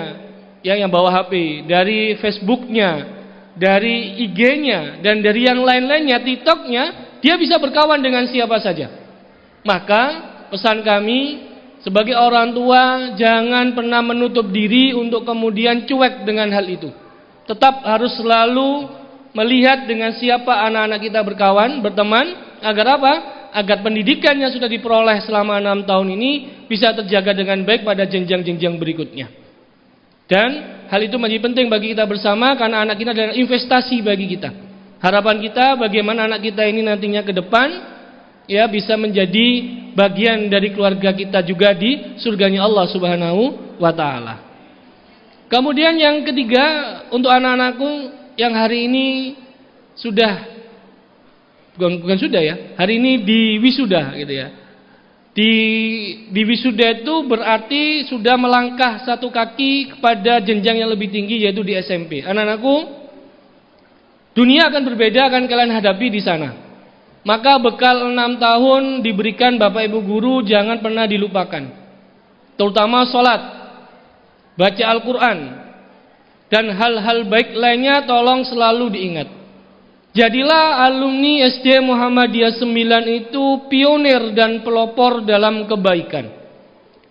yang bawa HP, dari Facebook-nya, dari IG-nya, dan dari yang lain-lainnya, TikTok-nya, dia bisa berkawan dengan siapa saja. Maka pesan kami sebagai orang tua, jangan pernah menutup diri untuk kemudian cuek dengan hal itu. Tetap harus selalu melihat dengan siapa anak-anak kita berkawan, berteman, agar apa? Agar pendidikan yang sudah diperoleh selama 6 tahun ini bisa terjaga dengan baik pada jenjang-jenjang berikutnya. Dan hal itu menjadi penting bagi kita bersama, karena anak kita adalah investasi bagi kita. Harapan kita bagaimana anak kita ini nantinya ke depan ya bisa menjadi bagian dari keluarga kita juga di surganya Allah Subhanahu wa taala. Kemudian yang ketiga, untuk anak-anakku yang hari ini sudah bukan sudah ya, hari ini di wisuda gitu ya. Di wisuda itu berarti sudah melangkah satu kaki kepada jenjang yang lebih tinggi, yaitu di SMP. Anak-anakku, dunia akan berbeda, akan kalian hadapi di sana. Maka bekal 6 tahun diberikan Bapak Ibu guru jangan pernah dilupakan. Terutama sholat, baca Al-Quran, dan hal-hal baik lainnya tolong selalu diingat. Jadilah alumni SD Muhammadiyah 9 itu pionir dan pelopor dalam kebaikan.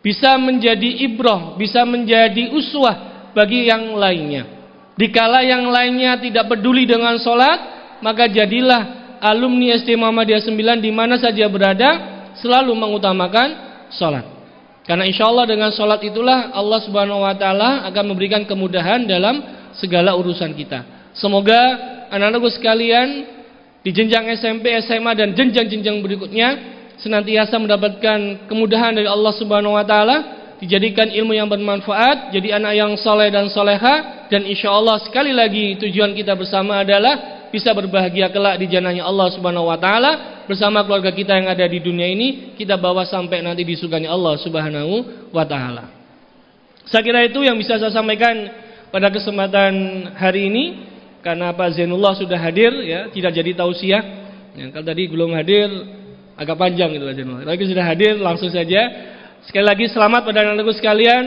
Bisa menjadi ibrah, bisa menjadi uswah bagi yang lainnya. Dikala yang lainnya tidak peduli dengan sholat, maka jadilah alumni SD Muhammadiyah 9 di mana saja berada selalu mengutamakan sholat. Karena insya Allah dengan sholat itulah Allah Subhanahu Wa Taala akan memberikan kemudahan dalam segala urusan kita. Semoga anak-anakku sekalian di jenjang SMP, SMA dan jenjang-jenjang berikutnya senantiasa mendapatkan kemudahan dari Allah Subhanahu Wa Taala, dijadikan ilmu yang bermanfaat, jadi anak yang soleh dan soleha, dan insya Allah sekali lagi tujuan kita bersama adalah bisa berbahagia kelak di jannahnya Allah Subhanahu Wa Taala bersama keluarga kita yang ada di dunia ini, kita bawa sampai nanti di surganya Allah Subhanahu Wa Taala. Saya kira itu yang bisa saya sampaikan pada kesempatan hari ini. Karena Pak Zainullah sudah hadir ya, tidak jadi tausiah. Yang kalau tadi belum hadir agak panjang itu Pak Zainullah. Lagi sudah hadir, langsung saja. Sekali lagi selamat pada anak-anakku sekalian.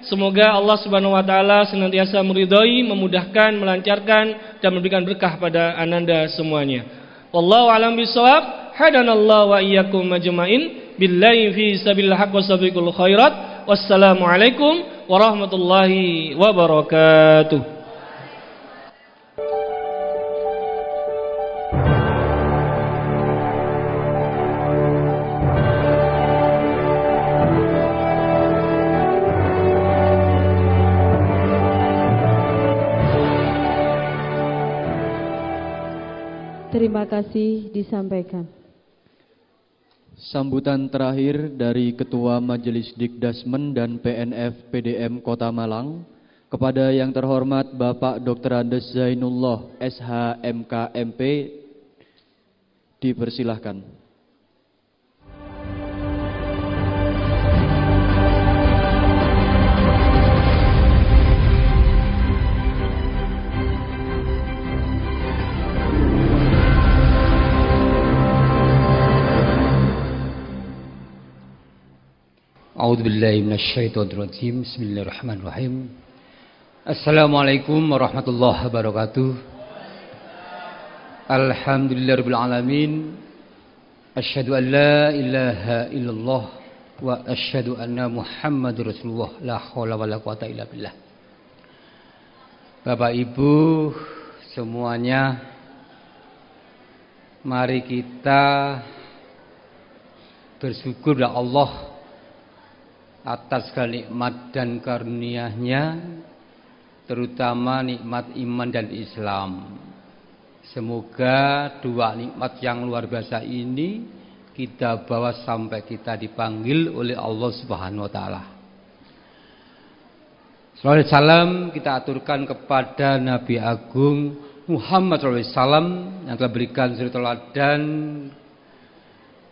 Semoga Allah Subhanahu Wa Taala senantiasa meridhai, memudahkan, melancarkan dan memberikan berkah pada ananda semuanya. Wallahu a'lam bishawab. Hadanallahu wa iyyakum ajmain. Billahi fi sabilillah haqq wasabiqul khairat. Wassalamualaikum warahmatullahi wabarakatuh. Terima kasih disampaikan. Sambutan terakhir dari Ketua Majelis Dikdasmen dan PNF PDM Kota Malang kepada yang terhormat Bapak Dr. Andes Zainullah SH MKMP dipersilahkan. A'udzu billahi minasyaitonir rajim. Bismillahirrahmanirrahim. Assalamualaikum warahmatullahi wabarakatuh. Alhamdulillahirabbil alamin. Asyhadu an la ilaha illallah wa asyhadu anna Muhammadur Rasulullah. La haula wala quwata illa billah. Bapak Ibu semuanya, mari kita bersyukur kepada Allah atas segala nikmat dan karunia-Nya, terutama nikmat iman dan Islam. Semoga dua nikmat yang luar biasa ini kita bawa sampai kita dipanggil oleh Allah Subhanahu Wa Taala. Salawat salam kita aturkan kepada Nabi Agung Muhammad SAW yang telah berikan suri teladan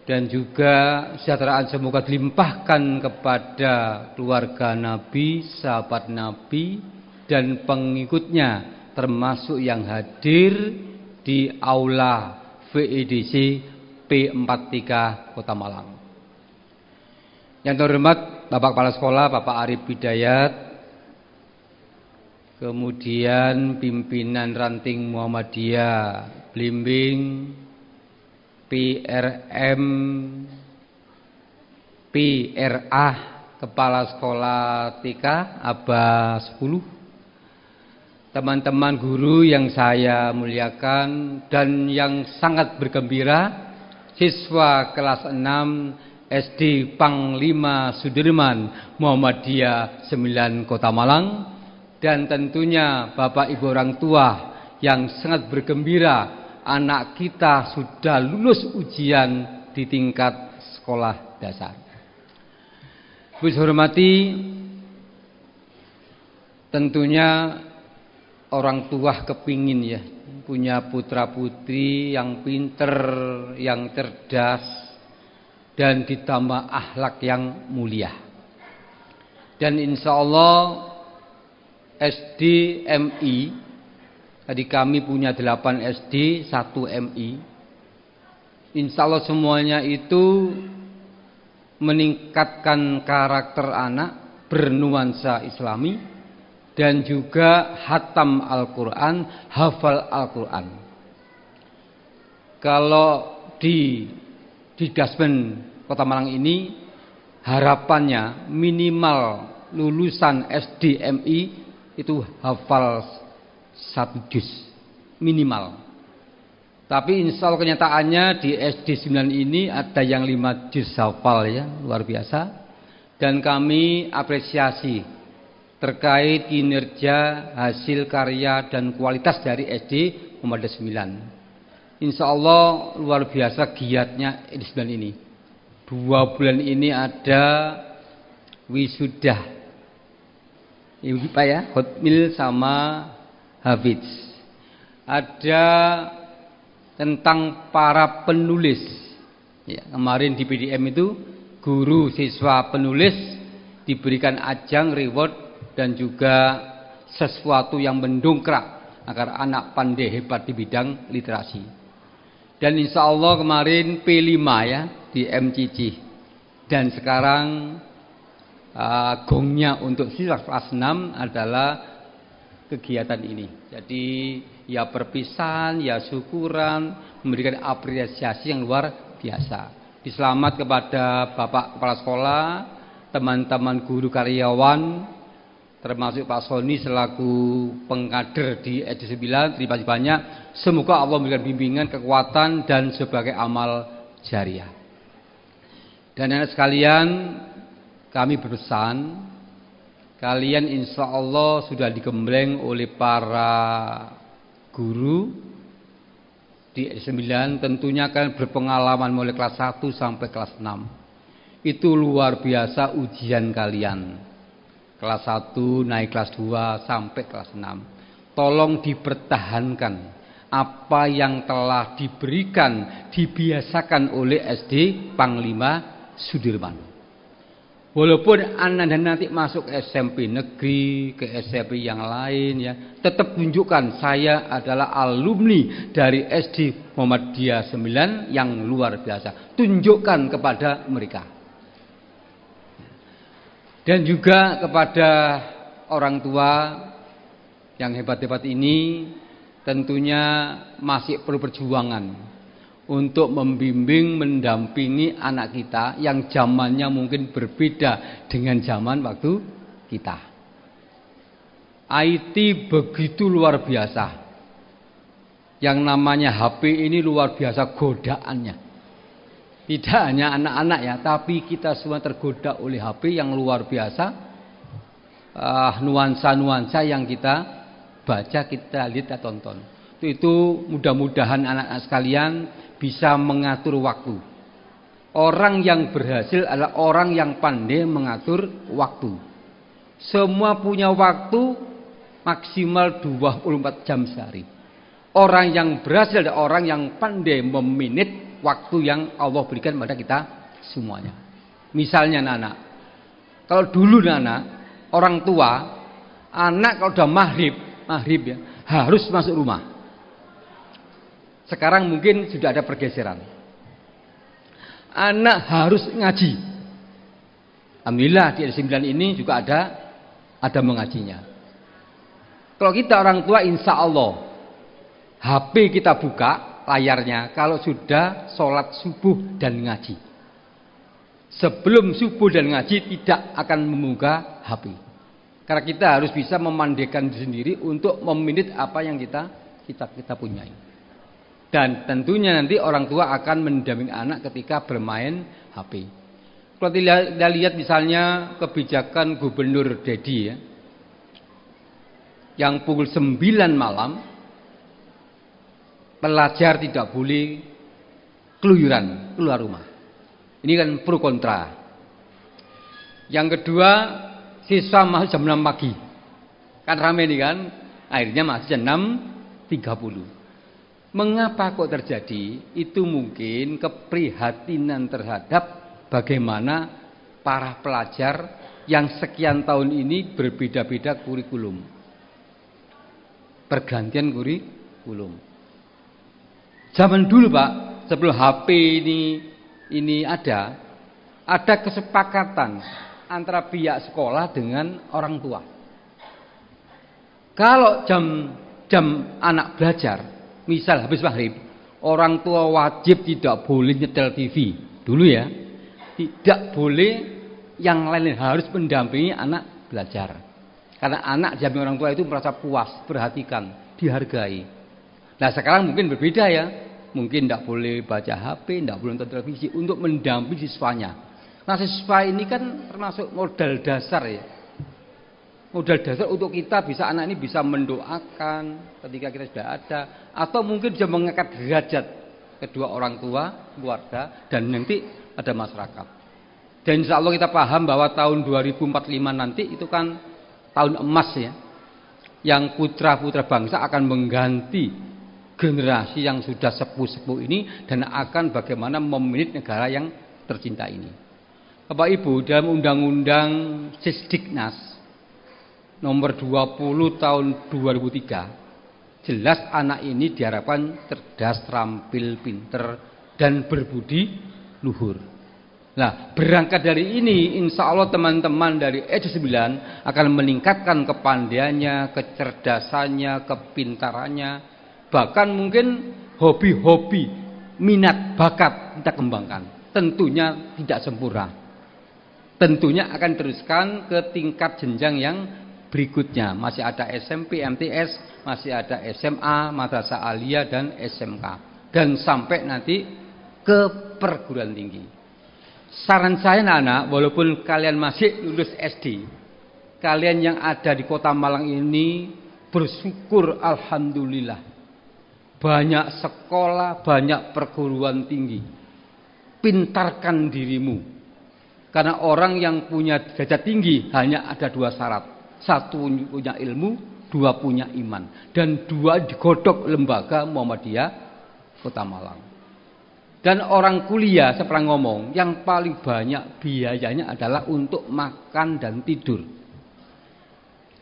dan juga kesejahteraan semoga dilimpahkan kepada keluarga Nabi, sahabat Nabi dan pengikutnya, termasuk yang hadir di aula VEDC P43 Kota Malang. Yang terhormat Bapak Kepala Sekolah Bapak Arif Hidayat, kemudian pimpinan ranting Muhammadiyah Blimbing, PRM, PRA, Kepala Sekolah TK Aba 10, teman-teman guru yang saya muliakan dan yang sangat bergembira, siswa kelas 6 SD Panglima Sudirman Muhammadiyah 9 Kota Malang, dan tentunya Bapak Ibu orang tua yang sangat bergembira anak kita sudah lulus ujian di tingkat sekolah dasar. Bu hormati, Tentunya orang tua kepingin ya punya putra putri yang pinter, yang cerdas, dan ditambah akhlak yang mulia. Dan insya Allah SD MI, tadi kami punya 8 SD, 1 MI. Insya Allah semuanya itu meningkatkan karakter anak, bernuansa Islami, dan juga hatam Al-Quran, hafal Al-Quran. Kalau di Dasmen Kota Malang ini harapannya minimal lulusan SDMI itu hafal 1 juz minimal. Tapi insya Allah kenyataannya di SD 9 ini ada yang 5 juz hafal ya, luar biasa. Dan kami apresiasi terkait kinerja, hasil karya dan kualitas dari SD Muhammadiyah 9. Insya Allah luar biasa giatnya SD 9 ini. 2 bulan ini ada wisudah, ibu Pak ya, hotmil sama Hafiz. Ada tentang para penulis. Ya, kemarin di PDM itu guru siswa penulis diberikan ajang reward dan juga sesuatu yang mendongkrak agar anak pandai hebat di bidang literasi. Dan insya Allah kemarin P5 ya di MCC. Dan sekarang gongnya untuk siswa kelas 6 adalah kegiatan ini. Jadi ya perpisahan, ya syukuran, memberikan apresiasi yang luar biasa. Diselamat kepada Bapak Kepala Sekolah, teman-teman guru karyawan, termasuk Pak Soni selaku pengkader di SD 9, terima kasih banyak. Semoga Allah memberikan bimbingan, kekuatan, dan sebagai amal jariah. Dan anak sekalian, kami berpesan, kalian insya Allah sudah digembleng oleh para guru di SD 9, tentunya akan berpengalaman mulai kelas 1 sampai kelas 6. Itu luar biasa ujian kalian. Kelas 1 naik kelas 2 sampai kelas 6. Tolong dipertahankan apa yang telah diberikan, dibiasakan oleh SD Panglima Sudirman. Walaupun Anda nanti masuk SMP negeri, ke SMP yang lain ya, tetap tunjukkan saya adalah alumni dari SD Muhammadiyah 9 yang luar biasa. Tunjukkan kepada mereka. Dan juga kepada orang tua yang hebat-hebat ini tentunya masih perlu perjuangan untuk membimbing, mendampingi anak kita yang zamannya mungkin berbeda dengan zaman waktu kita. IT begitu luar biasa. Yang namanya HP ini luar biasa godaannya. Tidak hanya anak-anak ya, tapi kita semua tergoda oleh HP yang luar biasa. Nuansa-nuansa yang kita baca, kita lihat, kita tonton. Itu mudah-mudahan anak-anak sekalian bisa mengatur waktu. Orang yang berhasil adalah orang yang pandai mengatur waktu. Semua punya waktu maksimal 24 jam sehari. Orang yang berhasil adalah orang yang pandai memanage waktu yang Allah berikan pada kita semuanya. Misalnya anak, kalau dulu anak, orang tua, anak kalau sudah maghrib ya, harus masuk rumah. Sekarang mungkin sudah ada pergeseran. Anak harus ngaji. Alhamdulillah di SD 9 ini juga ada mengajinya. Kalau kita orang tua insya Allah HP kita buka layarnya kalau sudah sholat subuh dan ngaji. Sebelum subuh dan ngaji tidak akan membuka HP. Karena kita harus bisa memandikan diri sendiri untuk meminit apa yang kita punyai. Dan tentunya nanti orang tua akan mendampingi anak ketika bermain HP. Kalau kita lihat misalnya kebijakan Gubernur Dedi ya, yang pukul 9 malam pelajar tidak boleh keluyuran keluar rumah. Ini kan pro kontra. Yang kedua, siswa masuk jam 6 pagi. Kan rame nih kan. Akhirnya masih 6.30. Mengapa kok terjadi? Itu mungkin keprihatinan terhadap bagaimana para pelajar yang sekian tahun ini berbeda-beda kurikulum. Pergantian kurikulum. Zaman dulu Pak, sebelum HP ini ada kesepakatan antara pihak sekolah dengan orang tua. Kalau jam anak belajar, misal habis maghrib, orang tua wajib tidak boleh nyetel TV dulu ya, tidak boleh yang lain, harus mendampingi anak belajar. Karena anak didampingi orang tua itu merasa puas, perhatikan, dihargai. Nah sekarang mungkin berbeda ya, mungkin tidak boleh baca HP, tidak boleh nonton televisi untuk mendampingi siswanya. Nah siswa ini kan termasuk modal dasar ya, modal dasar untuk kita bisa, anak ini bisa mendoakan ketika kita sudah ada, atau mungkin bisa mengangkat derajat kedua orang tua, keluarga, dan nanti ada masyarakat. Dan insya Allah kita paham bahwa tahun 2045 nanti itu kan tahun emas ya, yang putra-putra bangsa akan mengganti generasi yang sudah sepuh-sepuh ini dan akan bagaimana memanage negara yang tercinta ini. Bapak Ibu, dalam Undang-Undang Sisdiknas nomor 20 tahun 2003 jelas anak ini diharapkan cerdas, terampil, pinter, dan berbudi luhur. Nah, berangkat dari ini, insya Allah teman-teman dari SD 9 akan meningkatkan kepandaiannya, kecerdasannya, kepintarannya, bahkan mungkin hobi-hobi, minat, bakat kita kembangkan. Tentunya tidak sempurna. Tentunya akan teruskan ke tingkat jenjang yang berikutnya. Masih ada SMP, MTS, masih ada SMA, Madrasah Aliyah, dan SMK. Dan sampai nanti ke perguruan tinggi. Saran saya anak-anak, walaupun kalian masih lulus SD, kalian yang ada di Kota Malang ini bersyukur alhamdulillah. Banyak sekolah, banyak perguruan tinggi. Pintarkan dirimu. Karena orang yang punya derajat tinggi hanya ada dua syarat. Satu punya ilmu, dua punya iman. Dan dua digodok lembaga Muhammadiyah Kota Malang. Dan orang kuliah, saya pernah ngomong, yang paling banyak biayanya adalah untuk makan dan tidur.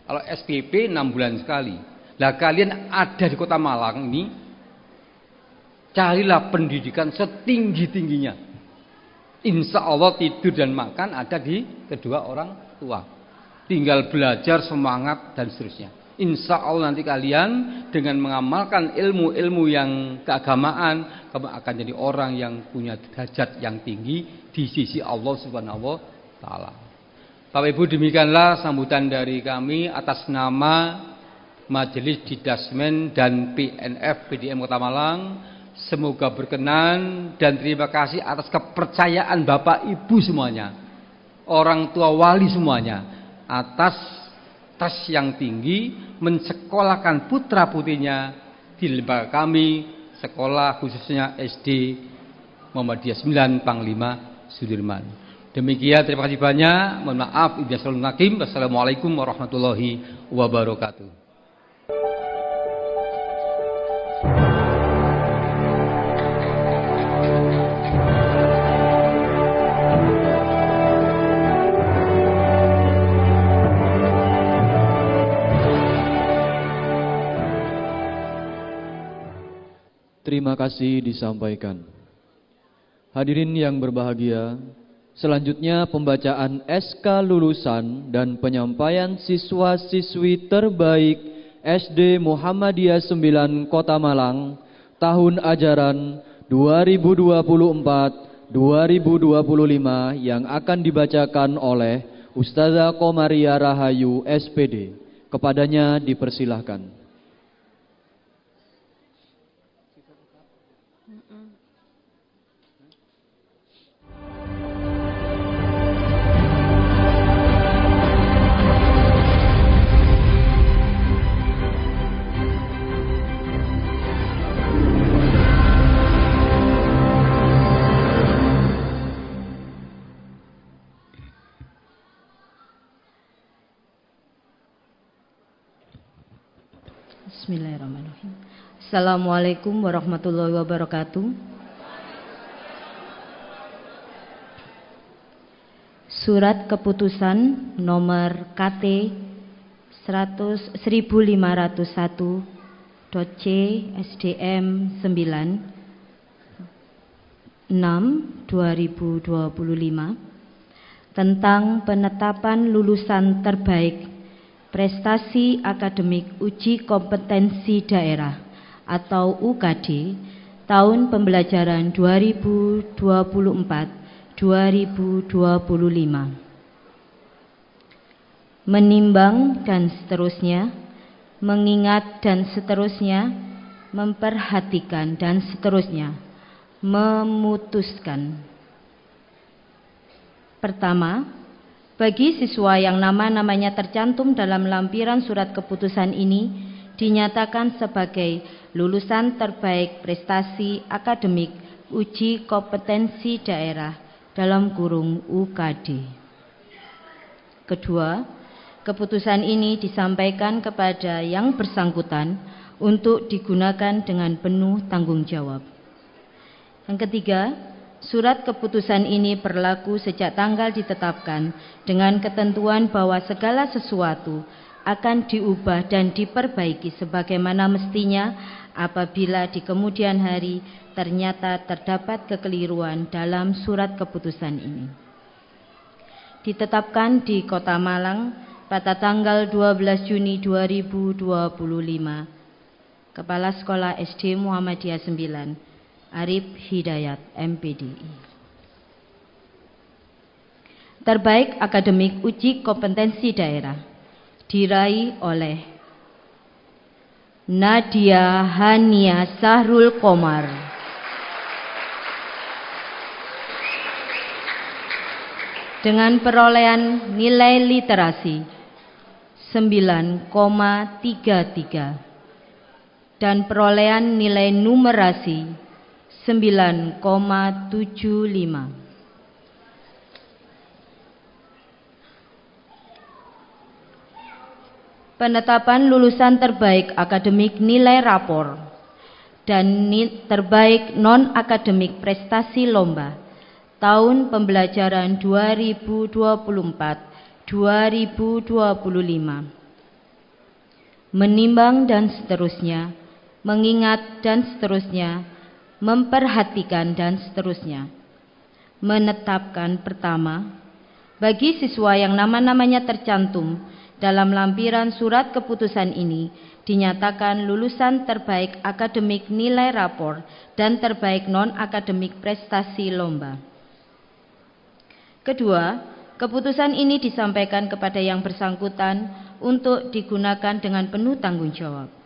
Kalau SPP 6 bulan sekali. Lah kalian ada di Kota Malang ini, carilah pendidikan setinggi-tingginya. Insya Allah tidur dan makan ada di kedua orang tua. Tinggal belajar, semangat, dan seterusnya. Insya Allah nanti kalian dengan mengamalkan ilmu-ilmu yang keagamaan, kamu akan jadi orang yang punya derajat yang tinggi di sisi Allah Subhanahu wa Ta'ala. Bapak Ibu, demikianlah sambutan dari kami atas nama Majelis Didasmen dan PNF PDM Kota Malang. Semoga berkenan dan terima kasih atas kepercayaan Bapak Ibu semuanya, orang tua wali semuanya, atas tes yang tinggi mensekolahkan putra-putrinya di lembaga kami, sekolah khususnya SD Muhammadiyah 9 Panglima Sudirman. Demikian, terima kasih banyak. Mohon maaf, Wassalamualaikum warahmatullahi wabarakatuh. Terima kasih disampaikan. Hadirin yang berbahagia, selanjutnya pembacaan SK lulusan dan penyampaian siswa-siswi terbaik SD Muhammadiyah 9 Kota Malang tahun ajaran 2024-2025 yang akan dibacakan oleh Ustazah Qomaria Rahayu SPD. Kepadanya dipersilahkan. Bismillahirrahmanirrahim. Assalamualaikum warahmatullahi wabarakatuh. Surat keputusan nomor KT 1501.C SDM 9/6/2025 tentang penetapan lulusan terbaik prestasi akademik uji kompetensi daerah atau UKD tahun pembelajaran 2024-2025. Menimbang dan seterusnya, mengingat dan seterusnya, memperhatikan dan seterusnya, memutuskan. Pertama, bagi siswa yang nama-namanya tercantum dalam lampiran surat keputusan ini dinyatakan sebagai lulusan terbaik prestasi akademik uji kompetensi daerah dalam kurung UKD. Kedua, keputusan ini disampaikan kepada yang bersangkutan untuk digunakan dengan penuh tanggung jawab. Yang ketiga, surat keputusan ini berlaku sejak tanggal ditetapkan dengan ketentuan bahwa segala sesuatu akan diubah dan diperbaiki sebagaimana mestinya apabila di kemudian hari ternyata terdapat kekeliruan dalam surat keputusan ini. Ditetapkan di Kota Malang pada tanggal 12 Juni 2025. Kepala Sekolah SD Muhammadiyah 9, Arif Hidayat, MPDI. Terbaik akademik uji kompetensi daerah diraih oleh Nadia Hania Sahrul Komar dengan perolehan nilai literasi 9,33 dan perolehan nilai numerasi 9,75. Penetapan lulusan terbaik akademik nilai rapor dan terbaik non-akademik prestasi lomba tahun pembelajaran 2024-2025. Menimbang dan seterusnya, mengingat dan seterusnya, memperhatikan dan seterusnya. Menetapkan pertama, bagi siswa yang nama-namanya tercantum dalam lampiran surat keputusan ini dinyatakan lulusan terbaik akademik nilai rapor dan terbaik non-akademik prestasi lomba. Kedua, keputusan ini disampaikan kepada yang bersangkutan untuk digunakan dengan penuh tanggung jawab.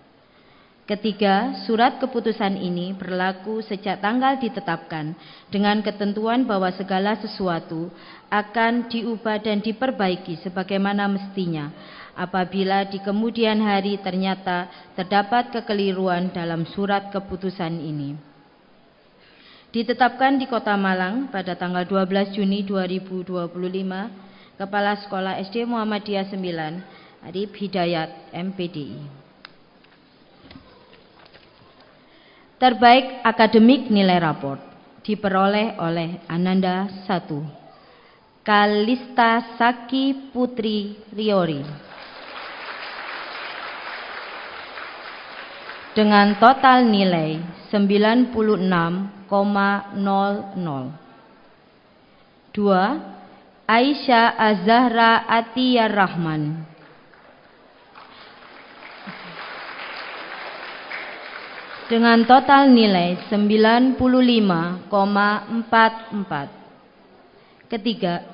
Ketiga, surat keputusan ini berlaku sejak tanggal ditetapkan dengan ketentuan bahwa segala sesuatu akan diubah dan diperbaiki sebagaimana mestinya apabila di kemudian hari ternyata terdapat kekeliruan dalam surat keputusan ini. Ditetapkan di Kota Malang pada tanggal 12 Juni 2025, Kepala Sekolah SD Muhammadiyah 9, Arif Hidayat, MPDI. Terbaik akademik nilai raport diperoleh oleh Ananda 1, Kalista Saki Putri Riori dengan total nilai 96,00. 2, Aisyah Azahra Atiyar Rahman dengan total nilai 95,44. Ketiga,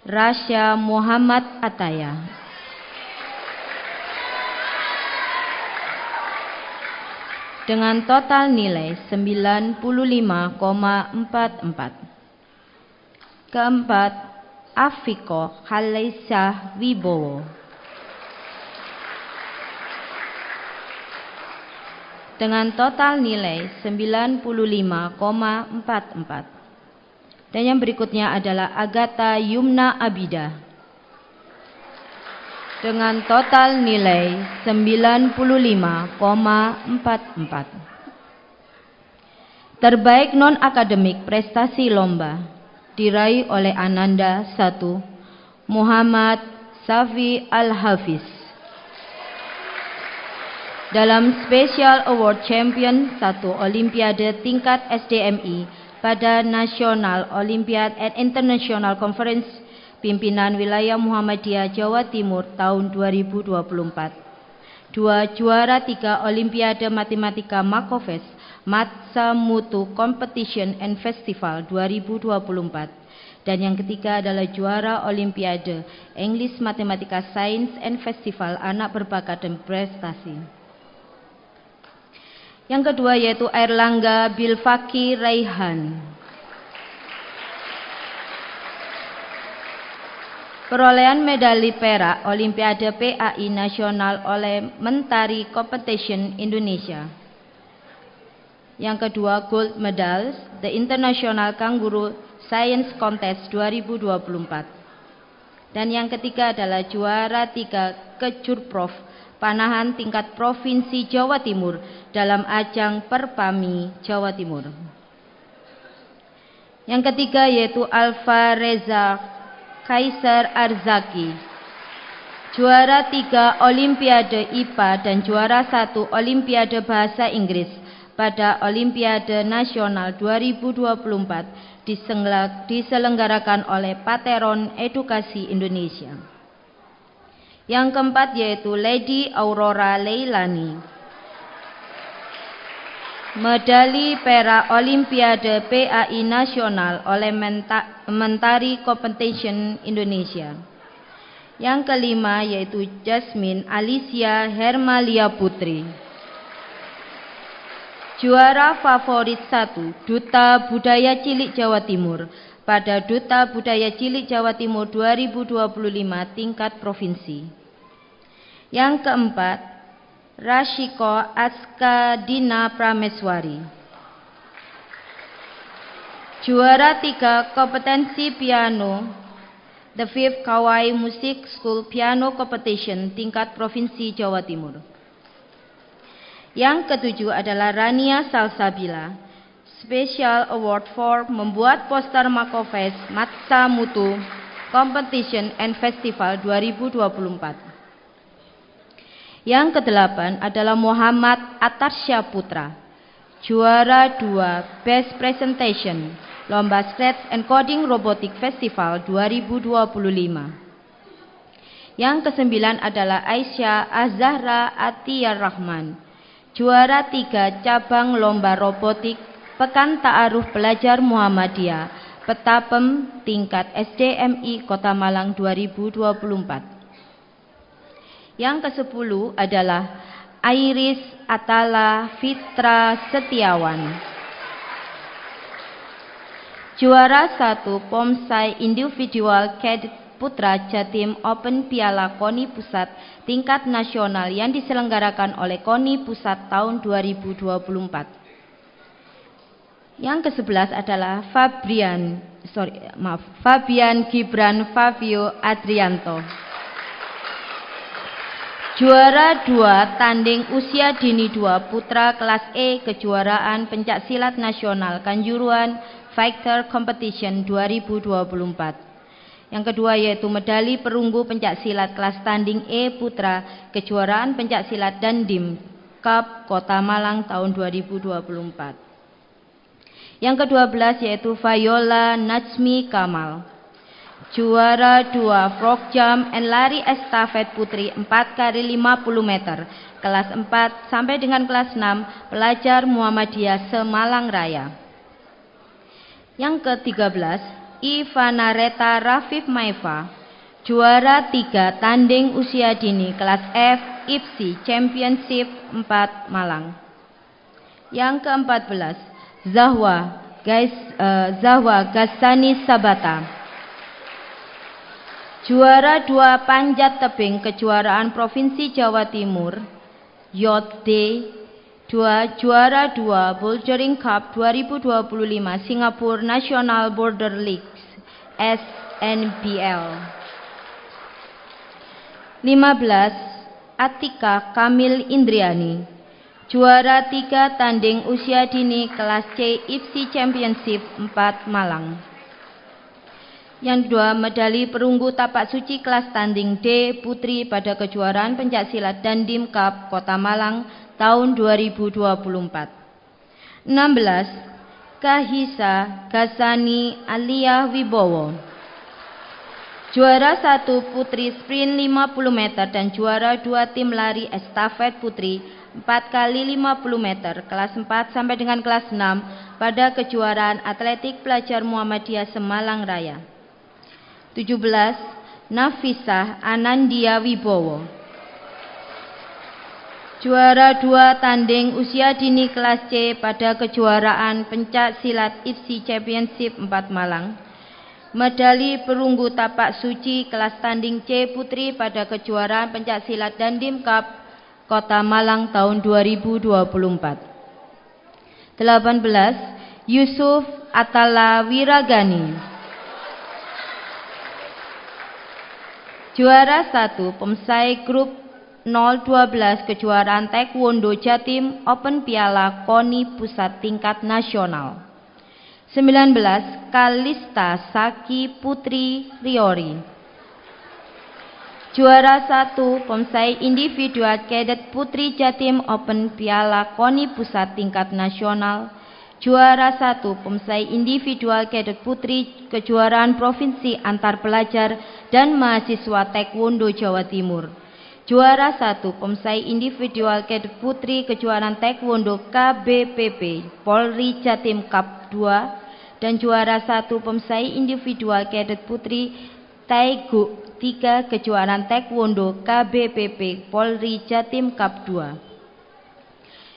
Rasya Muhammad Ataya dengan total nilai 95,44. Keempat, Afiko Khalaisah Wibowo dengan total nilai 95,44. Dan yang berikutnya adalah Agatha Yumna Abida dengan total nilai 95,44. Terbaik non-akademik prestasi lomba diraih oleh Ananda 1, Muhammad Safi Al-Hafiz. Dalam Special Award Champion 1 Olimpiade tingkat SDMI pada National Olympiad and International Conference Pimpinan Wilayah Muhammadiyah Jawa Timur tahun 2024. 2 juara 3 Olimpiade Matematika Makofest Matsamutu Competition and Festival 2024. Dan yang ketiga adalah juara Olimpiade English Matematika Science and Festival Anak Berbakat dan Prestasi. Yang kedua yaitu Airlangga Bilfaki Raihan. Perolehan medali perak Olimpiade PAI Nasional oleh Mentari Competition Indonesia. Yang kedua gold medals The International Kangaroo Science Contest 2024. Dan yang ketiga adalah juara 3 Kejurprov Panahan tingkat Provinsi Jawa Timur dalam ajang Perpami Jawa Timur. Yang ketiga yaitu Alfa Reza Kaisar Arzaki, juara 3 Olimpiade IPA dan juara 1 Olimpiade Bahasa Inggris pada Olimpiade Nasional 2024 diselenggarakan oleh Pateron Edukasi Indonesia. Yang keempat yaitu Lady Aurora Leilani, medali perak Olimpiade PAI Nasional oleh Mentari Competition Indonesia. Yang kelima yaitu Jasmine Alicia Hermalia Putri, juara favorit 1 Duta Budaya Cilik Jawa Timur pada Duta Budaya Cilik Jawa Timur 2025 tingkat provinsi. Yang keempat Rashiko Aska Dina Prameswari, juara 3 kompetensi piano The Fifth Kawai Music School Piano Competition tingkat provinsi Jawa Timur. Yang ketujuh adalah Rania Salsabila, Special Award for membuat poster Makofest Matsamutu Competition and Festival 2024. Yang kedelapan adalah Muhammad Atarsya Putra, juara 2 Best Presentation Lomba Scratch and Coding Robotic Festival 2025. Yang kesembilan adalah Aisyah Azhara Atiyar Rahman, juara 3 cabang lomba robotik Pekan Ta'aruf Pelajar Muhammadiyah Petapem tingkat SDMI Kota Malang 2024. Yang ke-10 adalah Iris Atala Fitra Setiawan, juara 1 Pomsai Individual Cadet Putra Jatim Open Piala KONI Pusat tingkat nasional yang diselenggarakan oleh KONI Pusat tahun 2024. Yang ke-11 adalah Fabian Gibran Fabio Adrianto, juara 2 tanding usia dini 2 putra kelas E kejuaraan pencaksilat nasional Kanjuruhan Fighter Competition 2024. Yang kedua yaitu medali perunggu pencaksilat kelas tanding E putra kejuaraan pencaksilat Dandim Cup Kota Malang tahun 2024. Yang ke-12 yaitu Viola Najmi Kamal, juara 2 frog jump and lari estafet putri 4x50 meter kelas 4 sampai dengan kelas 6 pelajar Muhammadiyah Semalang Raya. Yang ke-13 Ivana Reta Rafif Maifa, juara 3 tanding usia dini kelas F IPSI Championship 4 Malang. Yang ke-14 Zahwa Gassani Sabata, juara 2 panjat tebing kejuaraan Provinsi Jawa Timur Yacht D 2, juara 2 Bouldering Cup 2025 Singapore National Boulder Leagues SNBL. 15. Atika Kamil Indriani, juara 3 tanding usia dini kelas C IFSI Championship 4 Malang. Yang kedua, medali perunggu tapak suci kelas tanding D Putri pada kejuaraan pencaksilat Dandim Cup Kota Malang tahun 2024. 16. Kahisa Gasani Alia Wibowo, juara 1 Putri Sprint 50 meter dan juara 2 tim lari estafet Putri 4 kali 50 meter kelas 4 sampai dengan kelas 6 pada kejuaraan atletik pelajar Muhammadiyah Semalang Raya. 17. Nafisah Anandia Wibowo, juara 2 tanding usia dini kelas C pada kejuaraan pencak silat IFSI Championship 4 Malang. Medali perunggu tapak suci kelas tanding C Putri pada kejuaraan pencak silat Dandim Cup Kota Malang tahun 2024. 18. Yusuf Atala Wiragani, juara 1 Pemsai Grup 012 kejuaraan Taekwondo Jatim Open Piala KONI Pusat tingkat nasional. 19. Kalista Saki Putri Riori, juara 1 Pemsai individual Cadet Putri Jatim Open Piala KONI Pusat tingkat nasional. Juara 1 Pemsai individual Cadet Putri kejuaraan provinsi antar pelajar dan mahasiswa Taekwondo Jawa Timur. Juara 1 Pemsai individual Cadet Putri kejuaraan Taekwondo KBPP Polri Jatim Cup 2 dan juara 1 Pemsai individual Cadet Putri Taeguk 3 kejuaraan Taekwondo KBPP Polri Jatim Cup 2.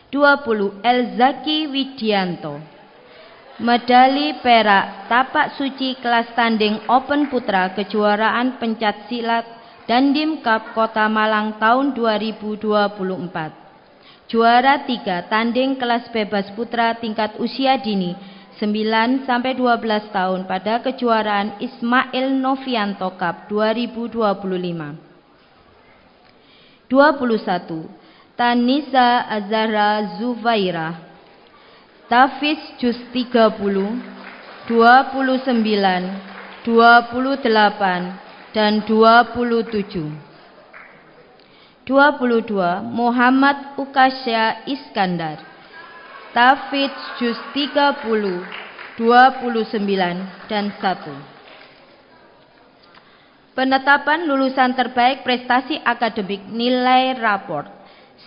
20. Elzaki Widianto, medali perak tapak suci kelas tanding Open Putra kejuaraan pencak silat Dandim Cup Kota Malang tahun 2024. Juara 3 tanding kelas bebas putra tingkat usia dini 9-12 tahun pada kejuaraan Ismail Novianto Cup 2025. 21. Tanisa Azhara Zufaira, Tafiz Juz 30, 29, 28, dan 27. 22. Muhammad Ukasya Iskandar, Tafiz Juz 30, 29, dan 1. Penetapan lulusan terbaik prestasi akademik nilai raport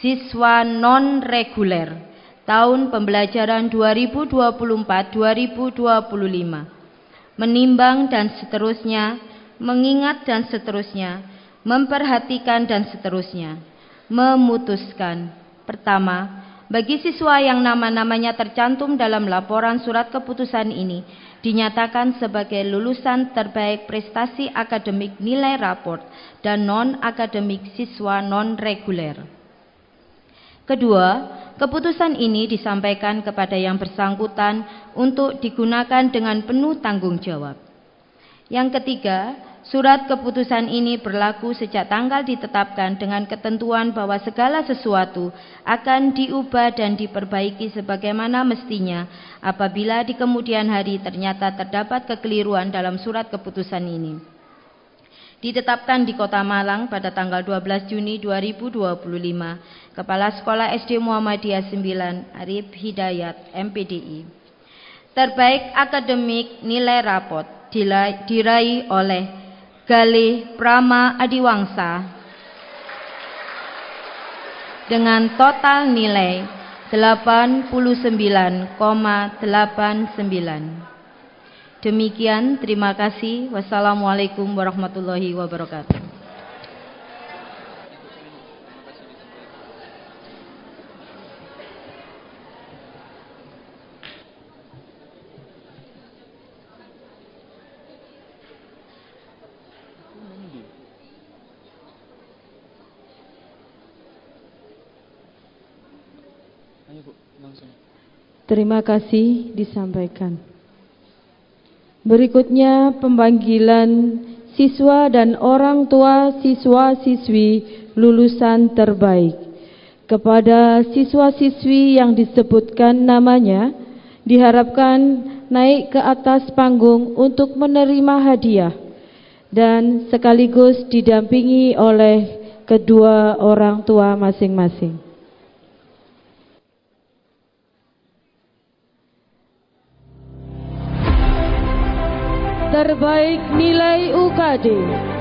siswa non-reguler tahun pembelajaran 2024-2025. Menimbang dan seterusnya, mengingat dan seterusnya, memperhatikan dan seterusnya. Memutuskan. Pertama, bagi siswa yang nama-namanya tercantum dalam laporan surat keputusan ini, dinyatakan sebagai lulusan terbaik prestasi akademik nilai raport dan non-akademik siswa non-reguler. Kedua, keputusan ini disampaikan kepada yang bersangkutan untuk digunakan dengan penuh tanggung jawab. Yang ketiga, surat keputusan ini berlaku sejak tanggal ditetapkan dengan ketentuan bahwa segala sesuatu akan diubah dan diperbaiki sebagaimana mestinya apabila di kemudian hari ternyata terdapat kekeliruan dalam surat keputusan ini. Ditetapkan di Kota Malang pada tanggal 12 Juni 2025, Kepala Sekolah SD Muhammadiyah 9, Arif Hidayat, MPDI. Terbaik akademik nilai raport diraih oleh Galih Prama Adiwangsa dengan total nilai 89,89. Demikian, terima kasih. Wassalamualaikum warahmatullahi wabarakatuh. Terima kasih disampaikan. Berikutnya pemanggilan siswa dan orang tua siswa-siswi lulusan terbaik. Kepada siswa-siswi yang disebutkan namanya, diharapkan naik ke atas panggung untuk menerima hadiah dan sekaligus didampingi oleh kedua orang tua masing-masing. Terbaik nilai UKD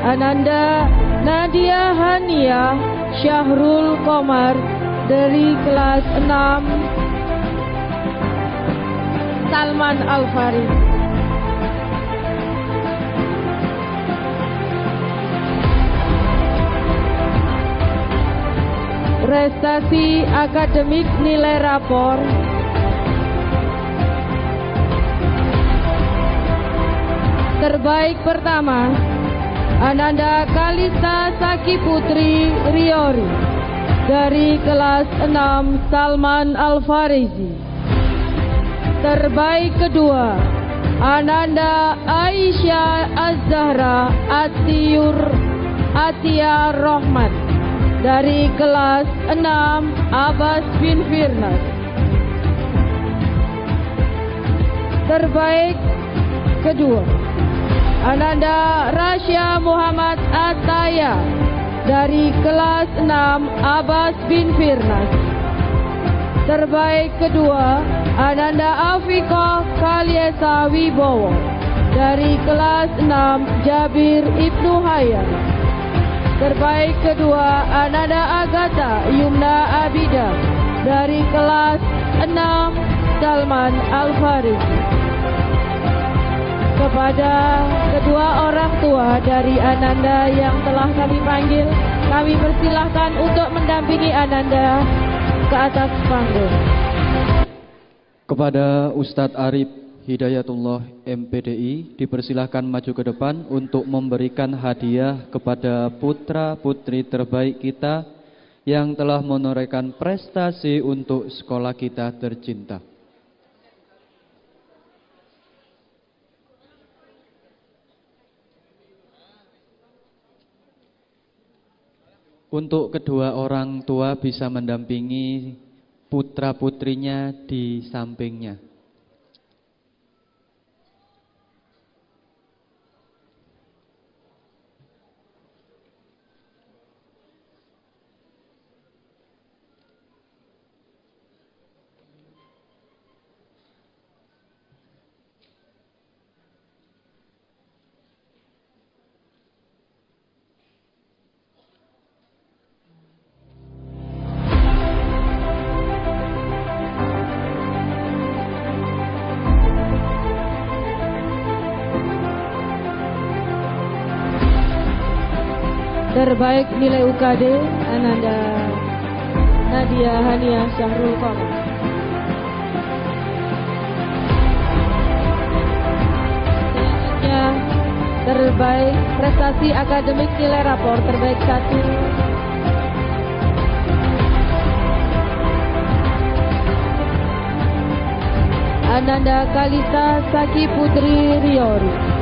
Ananda Nadia Hania Syahrul Komar dari kelas 6 Salman Al-Farid. Prestasi akademik nilai rapor terbaik pertama Ananda Kalista Saki Putri Riori dari kelas 6 Salman Al-Farizi. Terbaik kedua Ananda Aisyah Az-Zahra Atiyar Rahmat dari kelas 6 Abbas bin Firnas. Terbaik kedua Ananda Rasya Muhammad Ataya dari kelas 6 Abbas bin Firnas. Terbaik kedua Ananda Afikoh Kaliesa Wibowo dari kelas 6 Jabir Ibnu Hayyan. Terbaik kedua Ananda Agatha Yumna Abida dari kelas 6 Salman Al-Farizi. Kepada kedua orang tua dari Ananda yang telah kami panggil, kami persilahkan untuk mendampingi Ananda ke atas panggung. Kepada Ustadz Arif Hidayatullah MPDI dipersilahkan maju ke depan untuk memberikan hadiah kepada putra-putri terbaik kita yang telah menorehkan prestasi untuk sekolah kita tercinta. Untuk kedua orang tua bisa mendampingi putra-putrinya di sampingnya. Terbaik nilai UKD Ananda Nadia Hania Syahrul Komar. Selanjutnya terbaik prestasi akademik nilai rapor terbaik 1 Ananda Kalista Saki Putri Riori.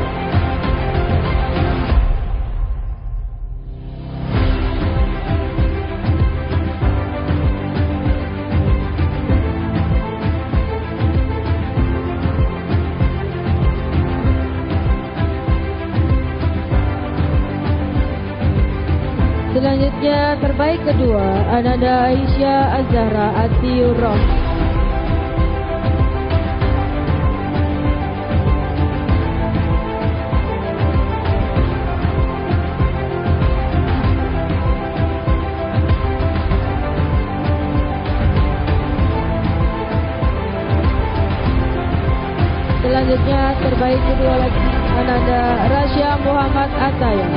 Selanjutnya terbaik kedua Ananda Aisyah Az-Zahra Atiyur Rahmat. Selanjutnya terbaik kedua lagi Ananda Rasya Muhammad Ataya.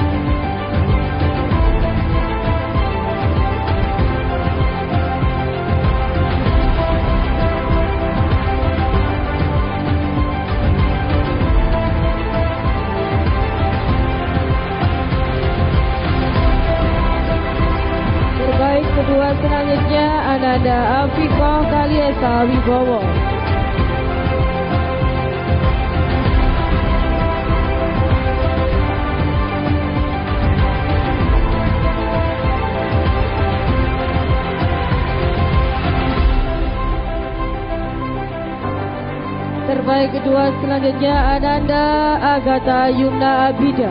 Kedua selanjutnya Ananda Afikoh Kaliesa Wibowo. terbaik kedua selanjutnya Ananda Agatha Yumna Abida.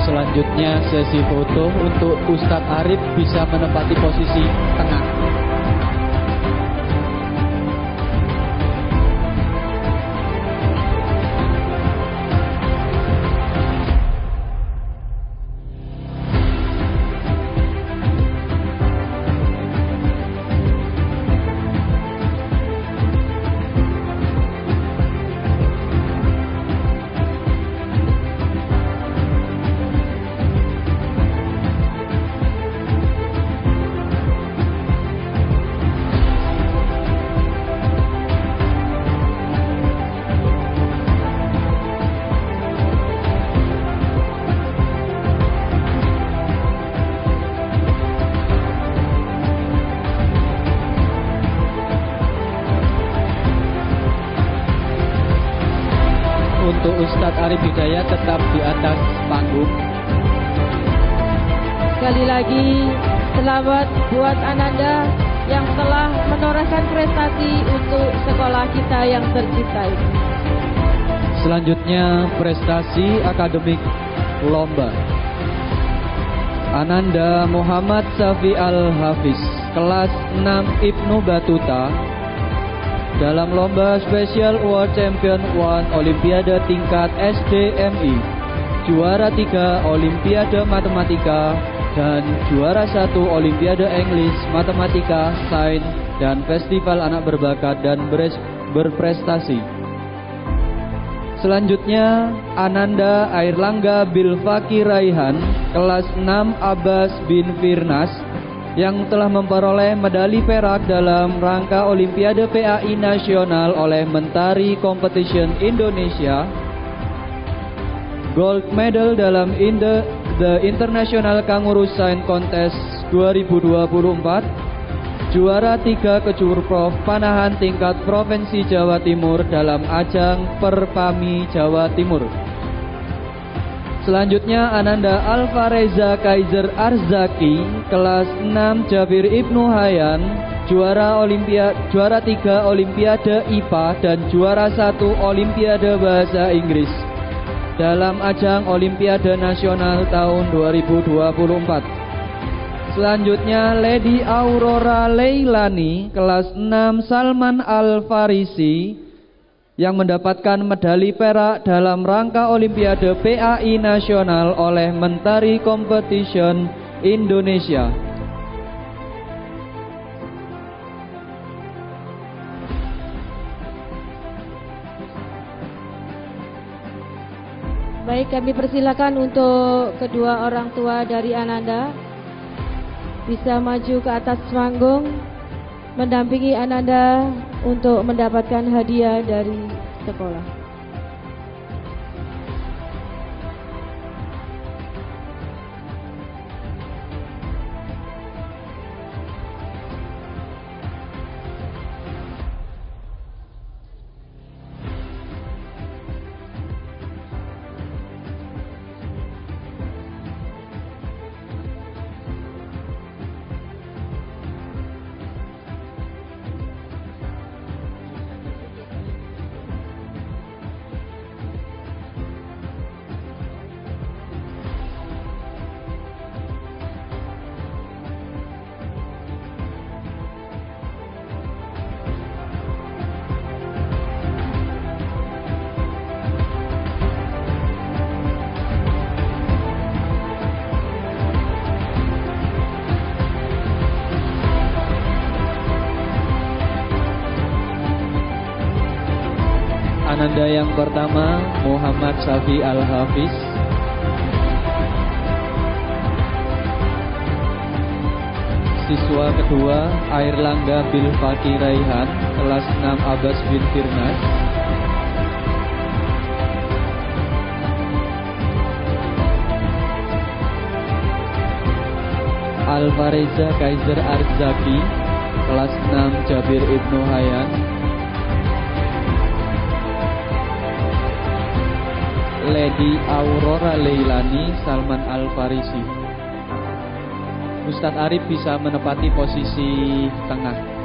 Selanjutnya sesi foto untuk Ustadz Arif bisa menempati posisi tengah. Untuk Ustadz Arif Hidayat tetap di atas panggung. Sekali lagi selamat buat Ananda yang telah menorehkan prestasi untuk sekolah kita yang tercinta ini. Selanjutnya prestasi akademik lomba. Ananda Muhammad Safi Al-Hafiz, kelas 6 Ibnu Batuta, dalam lomba Special World Champion 1 Olimpiade tingkat SDMI, juara 3 Olimpiade Matematika, dan juara 1 Olimpiade English Matematika, Sains, dan Festival Anak Berbakat dan Berprestasi. Selanjutnya Ananda Airlangga Bilfaki Raihan, kelas 6 Abbas bin Firnas, yang telah memperoleh medali perak dalam rangka Olimpiade PAI Nasional oleh Mentari Competition Indonesia, gold medal dalam The International Kangaroo Science Contest 2024, juara 3 kecur prof panahan tingkat Provinsi Jawa Timur dalam ajang Perpami Jawa Timur. Selanjutnya Ananda Alfareza Kaiser Arzaki, kelas 6 Jabir Ibnu Hayyan, juara 3 Olimpiade IPA dan juara 1 Olimpiade Bahasa Inggris dalam ajang Olimpiade Nasional tahun 2024. Selanjutnya Lady Aurora Leilani, kelas 6 Salman Al-Farisi, yang mendapatkan medali perak dalam rangka Olimpiade PAI Nasional oleh Mentari Competition Indonesia. Baik, kami persilakan untuk kedua orang tua dari Ananda bisa maju ke atas panggung mendampingi Ananda untuk mendapatkan hadiah dari sekolah. Ananda yang pertama Muhammad Safi Al-Hafiz, siswa kedua Airlangga Bilfaki Raihan, kelas 6 Abbas bin Firnas, Alfareza Kaiser Arzaki, kelas 6 Jabir Ibnu Hayyan, Lady Aurora Leilani Salman Al-Farisi. Ustadz Arif bisa menempati posisi tengah.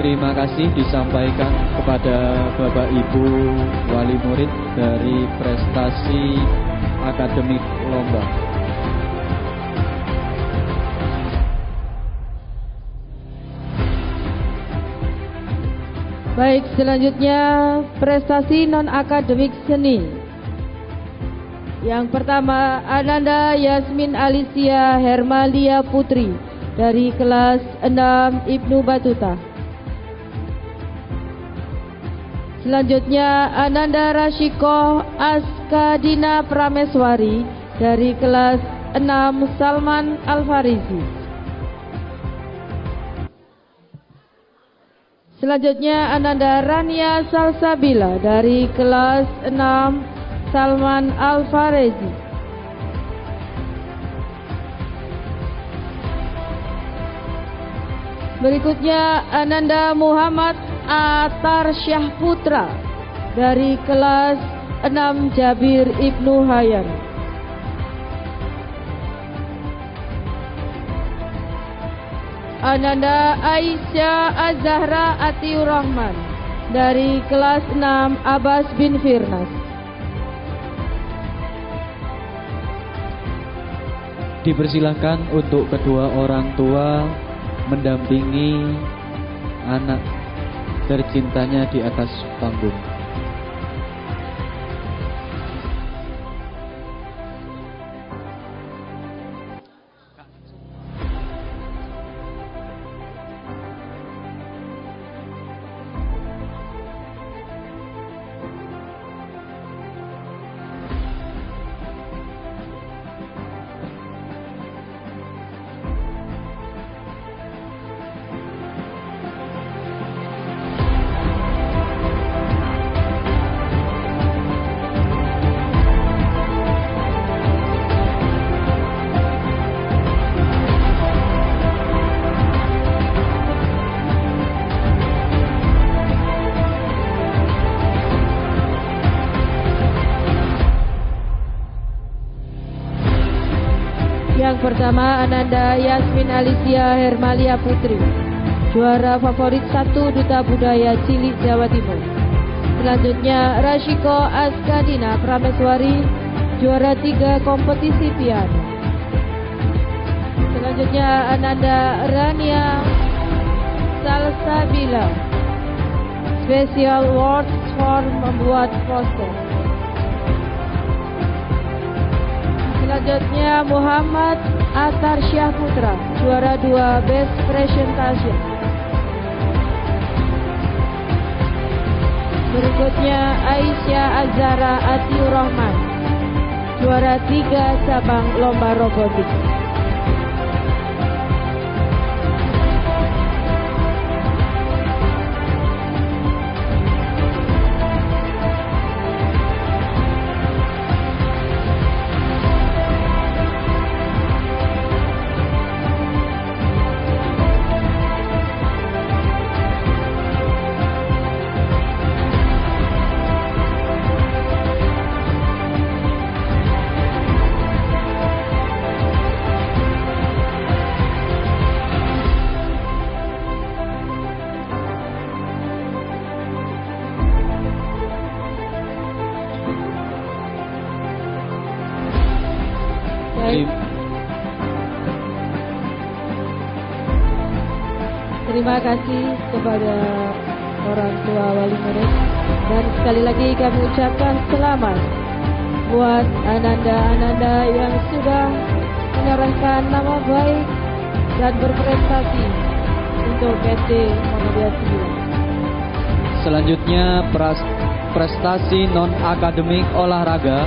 Terima kasih disampaikan kepada Bapak Ibu Wali Murid dari prestasi akademik lomba. Baik, selanjutnya prestasi non-akademik seni. Yang pertama, Ananda Yasmin Alicia Hermalia Putri dari kelas 6 Ibnu Batuta. Selanjutnya Ananda Rashiko Askadina Prameswari dari kelas 6 Salman Al-Farisi. Selanjutnya Ananda Rania Salsabila dari kelas 6 Salman Al-Farisi. Berikutnya Ananda Muhammad Atar Syah Putra dari kelas 6 Jabir Ibnu Hayyan. Ananda Aisyah Az-Zahra Atiur Rahman dari kelas 6 Abbas bin Firnas. Dipersilahkan untuk kedua orang tua mendampingi anak tercintanya di atas panggung. Yang pertama Ananda Yasmin Alicia Hermalia Putri, juara favorit 1 Duta Budaya Cilik Jawa Timur. Selanjutnya Rashiko Askadina Prameswari, juara 3 kompetisi piano. Selanjutnya Ananda Rania Salsabila, Special Awards for membuat poster. Selanjutnya Muhammad Atar Syah Putra, juara 2 Best Presentation. Berikutnya Aisyah Az-Zahra Atiur Rahman, juara 3 cabang lomba robotik. Terima kasih kepada orang tua wali murid, dan sekali lagi kami ucapkan selamat buat Ananda-Ananda yang sudah menyerahkan nama baik dan berprestasi untuk SD Muhammadiyah 9. Selanjutnya prestasi non-akademik olahraga.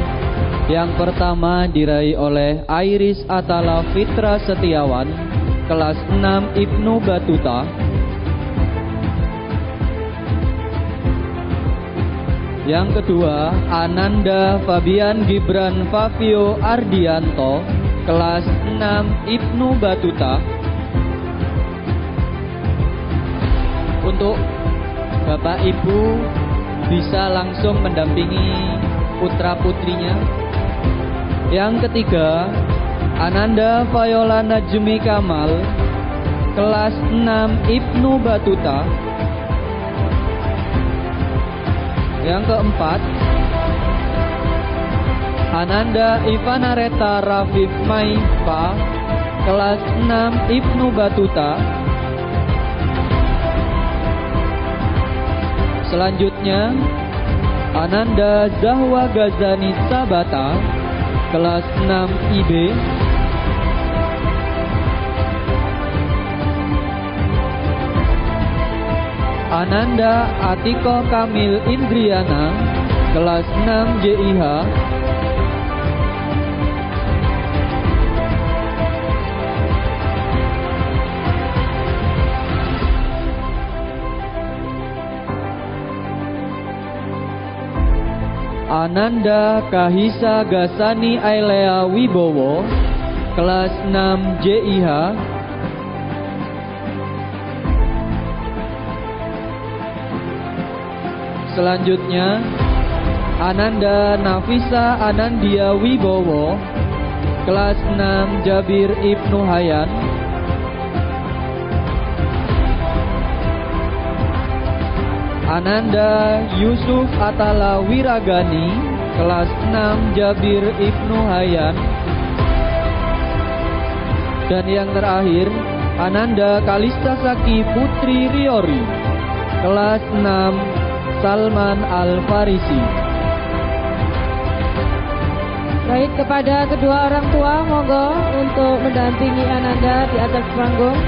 Yang pertama diraih oleh Iris Atala Fitra Setiawan, kelas 6 Ibnu Batuta. Yang kedua, Ananda Fabian Gibran Fabio Ardianto, kelas 6 Ibnu Batuta. Untuk Bapak Ibu bisa langsung mendampingi putra-putrinya. Yang ketiga, Ananda Viola Najmi Kamal, kelas 6 Ibnu Batuta. Yang keempat, Ananda Ivanareta Rafif Maipa, kelas 6 Ibnu Batuta. Selanjutnya, Ananda Zahwa Gazani Sabata, kelas 6 IB. Ananda Atiko Kamil Indriana, kelas 6 JIH. Ananda Kahisa Gasani Ailea Wibowo, kelas 6 JIH. Selanjutnya, Ananda Nafisa Anandia Wibowo, kelas 6 Jabir Ibnu Hayyan. Ananda Yusuf Atala Wiragani, kelas 6 Jabir Ibnu Hayyan. Dan yang terakhir, Ananda Kalista Saki Putri Riori, kelas 6 Salman Al-Farisi. Baik, kepada kedua orang tua, monggo untuk mendampingi Ananda di atas panggung.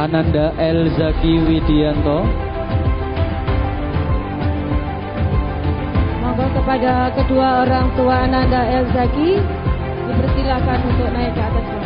Ananda El Zaki Widianto. Monggo kepada kedua orang tua Ananda El Zaki dipersilakan untuk naik ke atas panggung.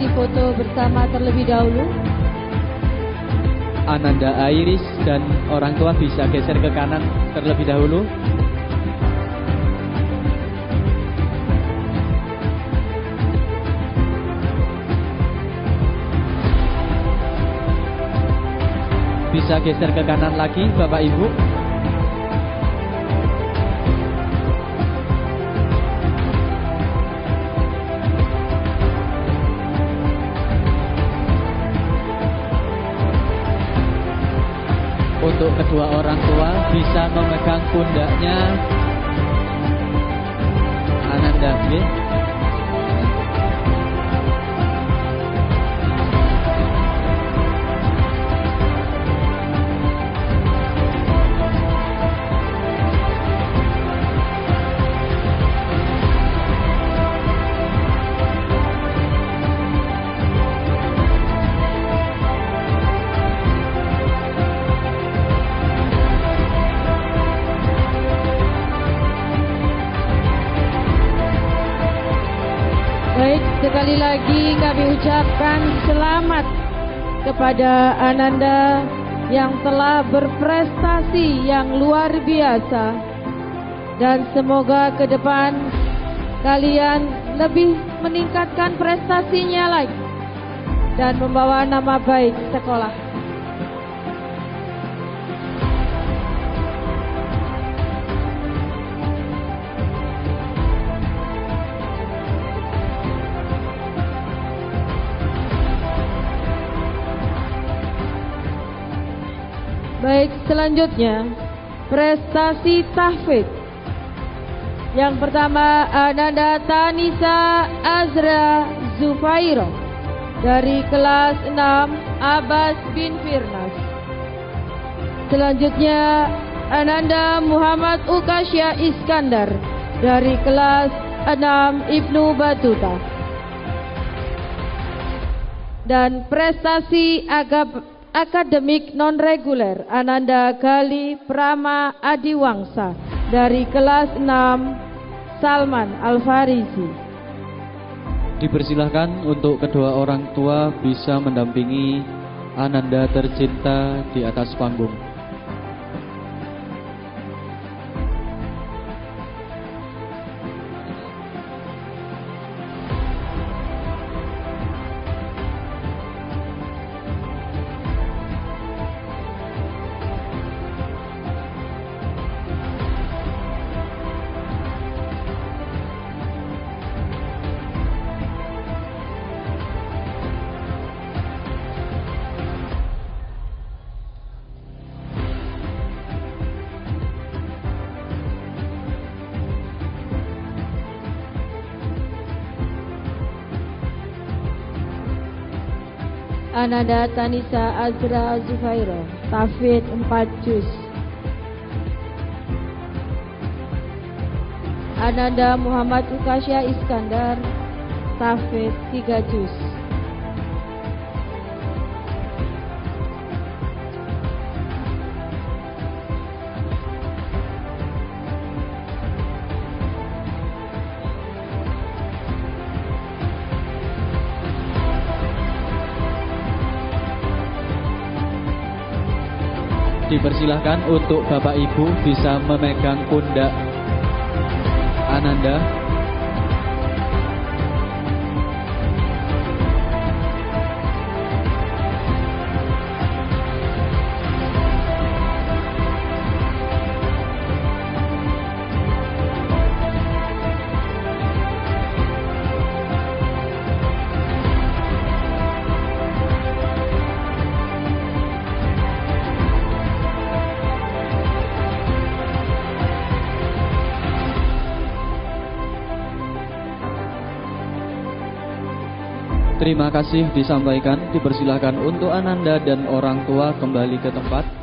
sesi foto bersama terlebih dahulu. Ananda Iris dan orang tua bisa geser ke kanan terlebih dahulu. Bisa geser ke kanan lagi Bapak Ibu. Untuk kedua orang tua bisa memegang pundaknya Ananda B. Sekali lagi kami ucapkan selamat kepada Ananda yang telah berprestasi yang luar biasa, dan semoga ke depan kalian lebih meningkatkan prestasinya lagi dan membawa nama baik sekolah. Baik, selanjutnya prestasi tahfidz. Yang pertama Ananda Tanisa Azra Zufairo dari kelas 6 Abbas bin Firnas. Selanjutnya Ananda Muhammad Ukasya Iskandar dari kelas 6 Ibnu Batuta. Dan prestasi akademik non-reguler Ananda Gali Prama Adiwangsa dari kelas 6 Salman Al-Farisi. Dipersilahkan untuk kedua orang tua bisa mendampingi Ananda tercinta di atas panggung. Ananda Tanisa Azra Zufairo, tahfidz 4 juz. Ananda Muhammad Ukasya Iskandar, tahfidz 3 juz. Dipersilahkan untuk Bapak Ibu bisa memegang pundak Ananda. Terima kasih disampaikan. Dipersilakan untuk Ananda dan orang tua kembali ke tempat.